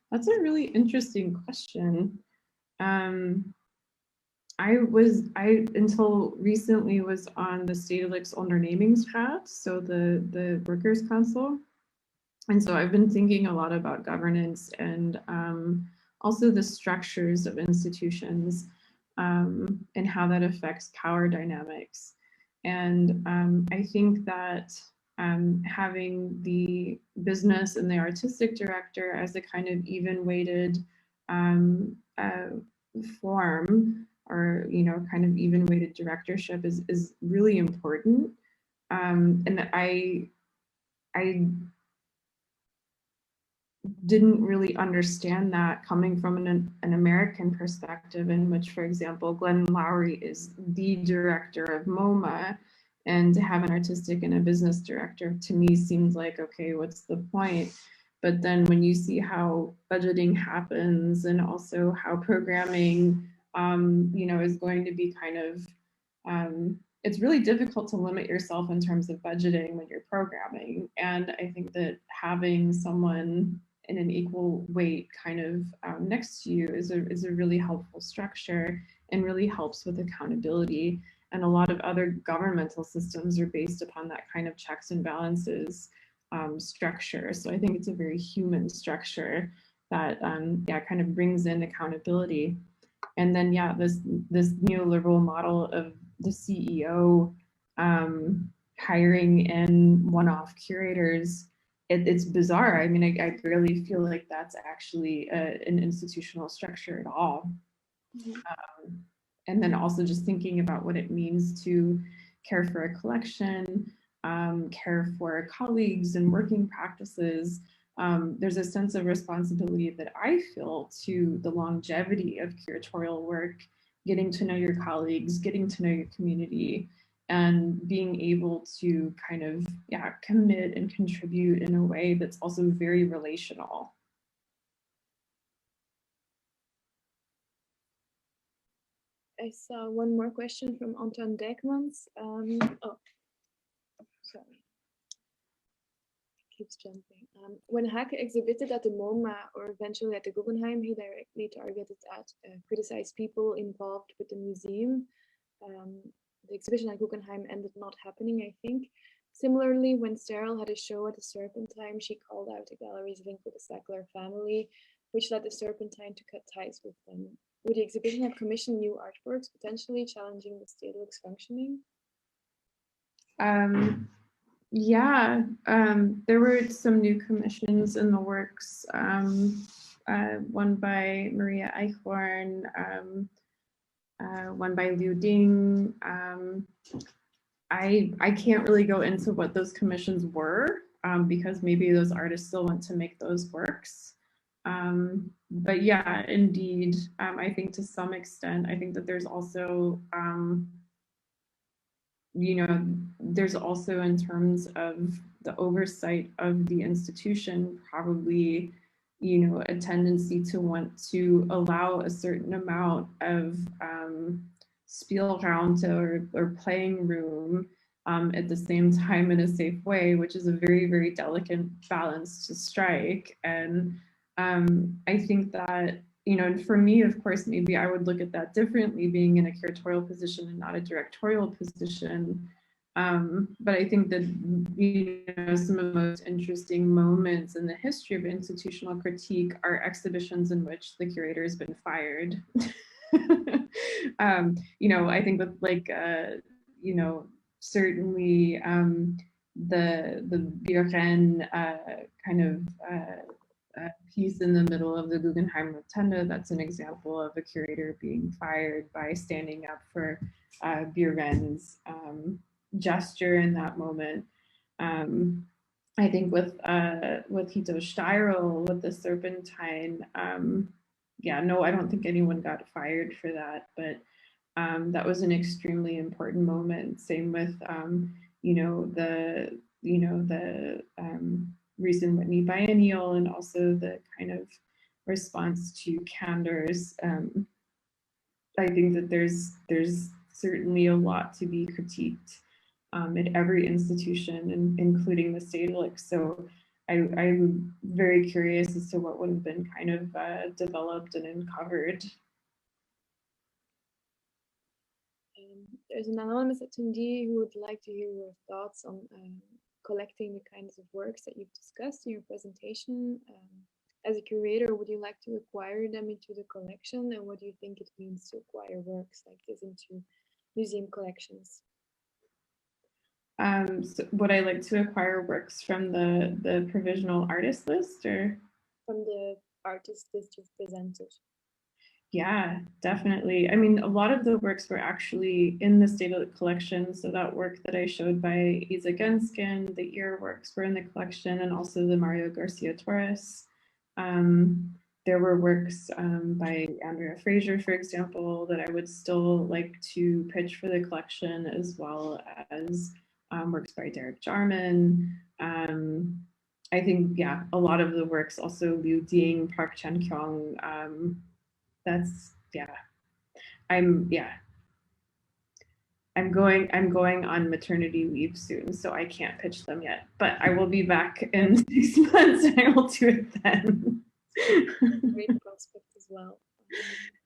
That's a really interesting question. I until recently was on the Stedelijk's ondernemingsraad, so the workers' council. And so I've been thinking a lot about governance and also the structures of institutions and how that affects power dynamics. And I think that having the business and the artistic director as a kind of even-weighted form, or kind of even weighted directorship is really important. And I didn't really understand that coming from an American perspective, in which, for example, Glenn Lowry is the director of MoMA, and to have an artistic and a business director to me seems like, okay, what's the point? But then when you see how budgeting happens and also how programming is going to be kind of, it's really difficult to limit yourself in terms of budgeting when you're programming. And I think that having someone in an equal weight kind of next to you is a really helpful structure and really helps with accountability. And a lot of other governmental systems are based upon that kind of checks and balances structure. So I think it's a very human structure that kind of brings in accountability. And then this neoliberal model of the CEO hiring in one-off curators, it's bizarre. I mean, I really feel like that's actually an institutional structure at all. Mm-hmm. And then also just thinking about what it means to care for a collection, care for colleagues and working practices. there's a sense of responsibility that I feel to the longevity of curatorial work, getting to know your colleagues, getting to know your community, and being able to kind of, yeah, commit and contribute in a way that's also very relational. I saw one more question from Anton Dijkmans. Oh, sorry. Keeps jumping. When Hake exhibited at the MoMA or eventually at the Guggenheim, he directly targeted at criticized people involved with the museum. The exhibition at Guggenheim ended not happening, I think. Similarly, when Sterl had a show at the Serpentine, she called out the galleries linked with the Sackler family, which led the Serpentine to cut ties with them. Would the exhibition have commissioned new artworks, potentially challenging the Stedelijk's functioning? Yeah, there were some new commissions in the works, one by Maria Eichhorn, one by Liu Ding. I can't really go into what those commissions were, because maybe those artists still want to make those works. But yeah, indeed, I think to some extent, I think that there's also, you know, there's also in terms of the oversight of the institution, probably, you know, a tendency to want to allow a certain amount of Spielraum or playing room at the same time in a safe way, which is a very, very delicate balance to strike. And I think that, you know, and for me, of course, maybe I would look at that differently, being in a curatorial position and not a directorial position. But I think that, you know, some of the most interesting moments in the history of institutional critique are exhibitions in which the curator has been fired. You know, I think with like, you know, certainly the Buren kind of piece in the middle of the Guggenheim Rotunda, that's an example of a curator being fired by standing up for Buren's gesture in that moment. I think with Hito Steirl, with the Serpentine, yeah, no, I don't think anyone got fired for that, but that was an extremely important moment. Same with, you know, the recent Whitney Biennial, and also the kind of response to Cantor's. I think that there's certainly a lot to be critiqued at every institution, and including the Stedelijk. So I'm very curious as to what would have been kind of developed and uncovered. There's an anonymous attendee who would like to hear your thoughts on collecting the kinds of works that you've discussed in your presentation. As a curator, would you like to acquire them into the collection, and what do you think it means to acquire works like this into museum collections? So would I like to acquire works from the provisional artist list, or? From the artist list you've presented. Yeah, definitely. I mean, a lot of the works were actually in the Stedelijk collection. So that work that I showed by Isa Genskin, the ear works were in the collection, and also the Mario Garcia Torres. There were works by Andrea Fraser, for example, that I would still like to pitch for the collection, as well as works by Derek Jarman. I think, yeah, a lot of the works, also Liu Ding, Park Chan-kyung, that's, yeah, I'm going on maternity leave soon, so I can't pitch them yet, but I will be back in 6 months and I will do it then. Great prospect as well.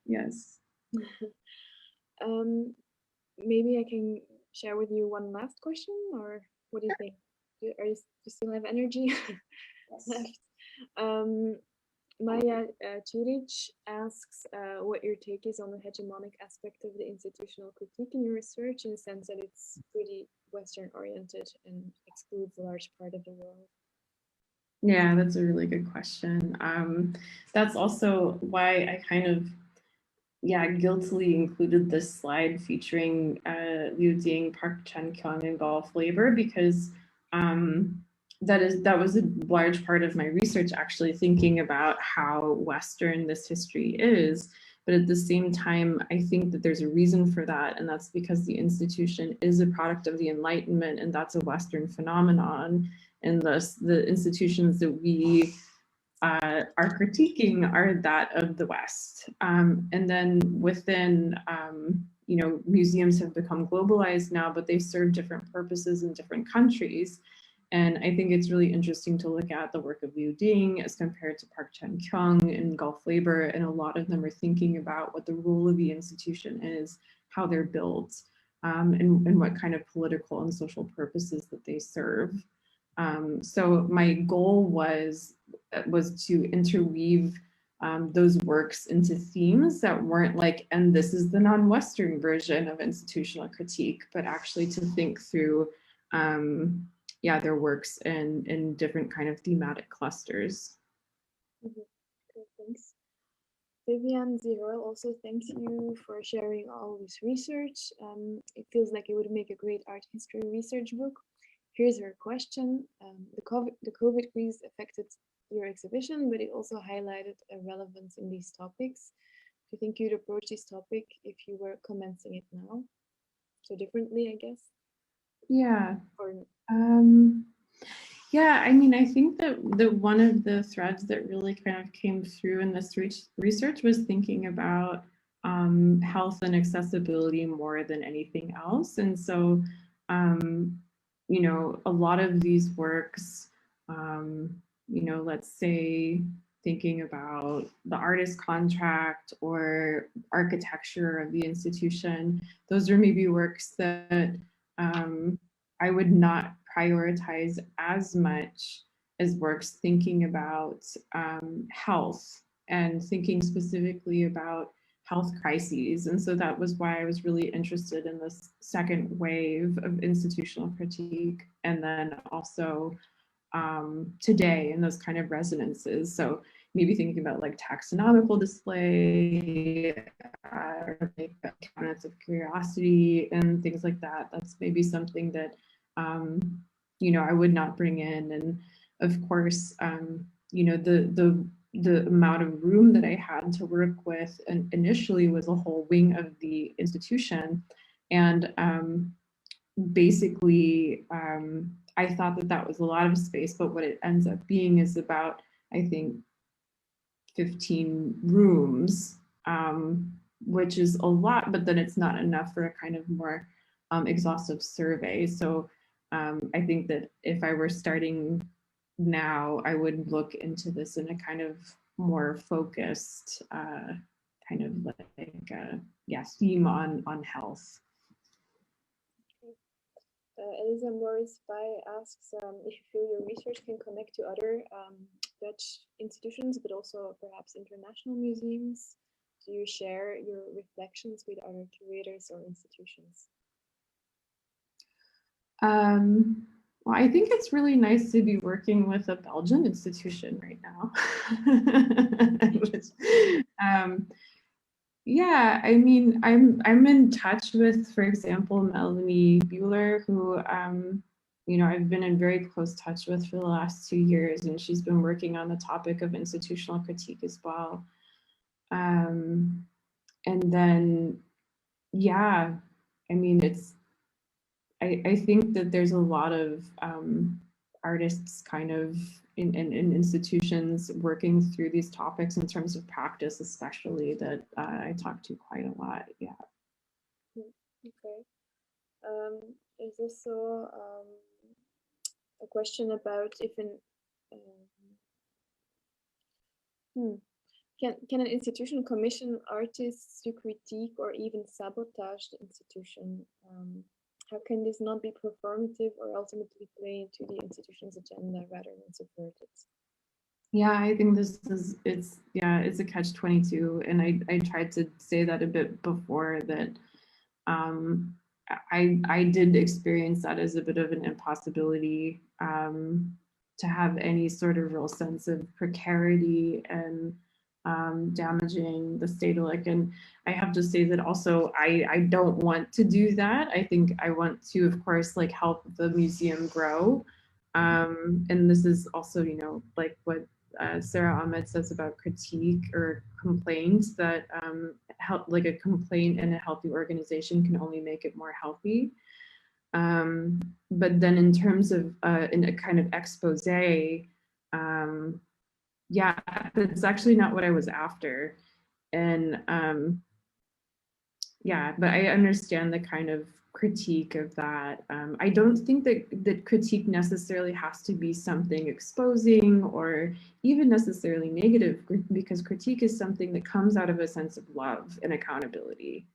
Yes. Maybe I can share with you one last question, or what do you think? Do you still have energy left? Maya Curic asks what your take is on the hegemonic aspect of the institutional critique in your research, in the sense that it's pretty Western oriented and excludes a large part of the world. Yeah, that's a really good question. That's also why I kind of, yeah, guiltily included this slide featuring Liu Ding, Park Chan-kyung, and Golf Labor, because that was a large part of my research, actually thinking about how Western this history is. But at the same time, I think that there's a reason for that, and that's because the institution is a product of the Enlightenment, and that's a Western phenomenon. And thus, the institutions that we are critiquing are that of the West. And then within, you know, museums have become globalized now, but they serve different purposes in different countries. And I think it's really interesting to look at the work of Liu Ding as compared to Park Chan-kyung and Gulf Labor. And a lot of them are thinking about what the role of the institution is, how they're built, and what kind of political and social purposes that they serve. So my goal was to interweave those works into themes that weren't like, and this is the non-Western version of institutional critique, but actually to think through yeah, their works in different kind of thematic clusters. Okay, thanks. Vivian Zihor also thanks you for sharing all this research. It feels like it would make a great art history research book. Here's her question. The COVID crisis affected your exhibition, but it also highlighted a relevance in these topics. Do you think you'd approach this topic if you were commencing it now? So differently, I guess? Yeah. Or yeah, I mean, I think that one of the threads that really kind of came through in this research was thinking about health and accessibility more than anything else. And so, you know, a lot of these works, you know, let's say thinking about the artist contract or architecture of the institution, those are maybe works that I would not prioritize as much as works thinking about health and thinking specifically about health crises. And so that was why I was really interested in this second wave of institutional critique, and then also today in those kind of resonances. So maybe thinking about like taxonomical display, or like cabinets of curiosity and things like that. That's maybe something that you know, I would not bring in. And of course, you know, the amount of room that I had to work with initially was a whole wing of the institution. And basically, I thought that that was a lot of space, but what it ends up being is about, I think, 15 rooms, which is a lot, but then it's not enough for a kind of more exhaustive survey. So I think that if I were starting now, I would look into this in a kind of more focused kind of like yeah, theme on health. Elisa Morris Bai asks if you feel your research can connect to other Dutch institutions, but also perhaps international museums. Do you share your reflections with other curators or institutions? Well, I think it's really nice to be working with a Belgian institution right now. Which, yeah, I mean, I'm in touch with, for example, Melanie Buehler, who you know, I've been in very close touch with for the last 2 years, and she's been working on the topic of institutional critique as well. And then, yeah, I mean, it's, I think that there's a lot of artists kind of in institutions working through these topics in terms of practice, especially, that I talk to quite a lot. Yeah. Okay. There's also a question about if can an institution commission artists to critique or even sabotage the institution? How can this not be performative or ultimately play into the institution's agenda rather than subvert it? Yeah, I think it's a catch-22, and I tried to say that a bit before, that I did experience that as a bit of an impossibility, to have any sort of real sense of precarity and damaging the Stedelijk. And I have to say that also I don't want to do that. I think I want to, of course, like help the museum grow. And this is also, like what Sarah Ahmed says about critique or complaints, that like a complaint in a healthy organization can only make it more healthy. But then in terms of in a kind of expose, yeah, that's actually not what I was after. And yeah, but I understand the kind of critique of that. I don't think that critique necessarily has to be something exposing or even necessarily negative, because critique is something that comes out of a sense of love and accountability.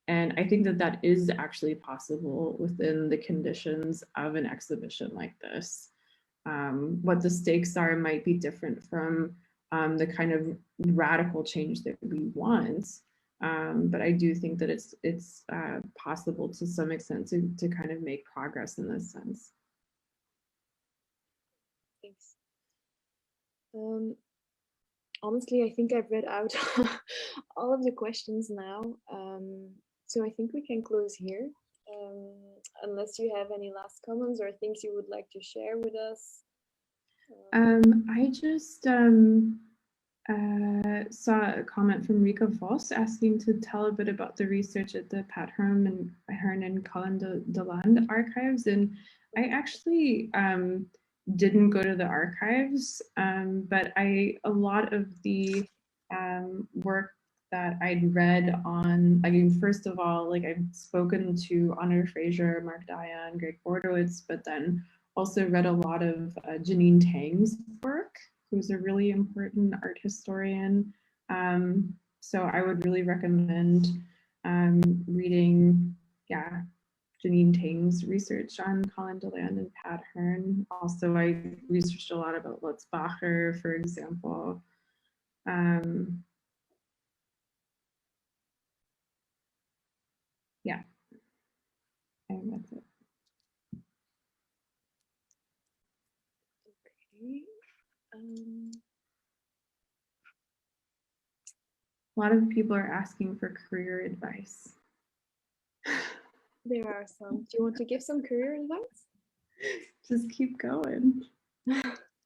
And I think that that is actually possible within the conditions of an exhibition like this. What the stakes are might be different from the kind of radical change that we want. But I do think that it's possible to some extent to kind of make progress in this sense. Thanks. Honestly, I think I've read out all of the questions now. So I think we can close here. Unless you have any last comments or things you would like to share with us. I just saw a comment from Rika Voss asking to tell a bit about the research at the Pat Hearn and Colin de Land archives. And I actually didn't go to the archives, but a lot of the work that I'd read on, I mean, first of all, like I've spoken to Honor Fraser, Mark Daya, and Greg Bordowitz, but then also read a lot of Janine Tang's work, who's a really important art historian. So I would really recommend reading, yeah, Janine Tang's research on Colin DeLand and Pat Hearn. Also, I researched a lot about Lutz Bacher, for example. Yeah, and that's it. Okay. A lot of people are asking for career advice. There are some. Do you want to give some career advice? Just keep going.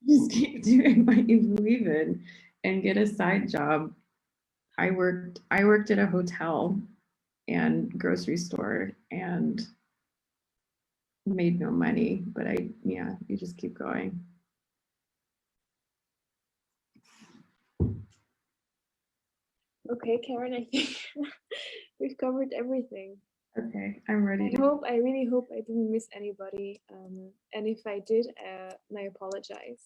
Just keep doing what you believe in and get a side job. I worked at a hotel and grocery store and made no money, but you just keep going. Okay, Karen, I think we've covered everything. Okay, I'm ready. I really hope I didn't miss anybody. And if I did, I apologize.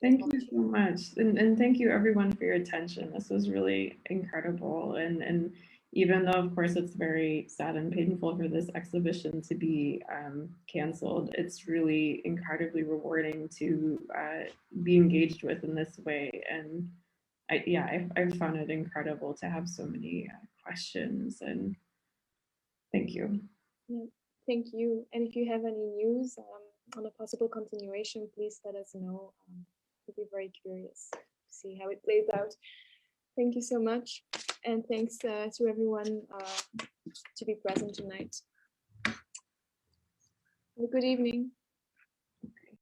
Thank you so much. And thank you everyone for your attention. This was really incredible. And even though, of course, it's very sad and painful for this exhibition to be canceled, it's really incredibly rewarding to be engaged with in this way. And I've found it incredible to have so many questions, and thank you. Yeah, thank you. And if you have any news on a possible continuation, please let us know. We'll be very curious to see how it plays out. Thank you so much. And thanks to everyone to be present tonight. Have a good evening.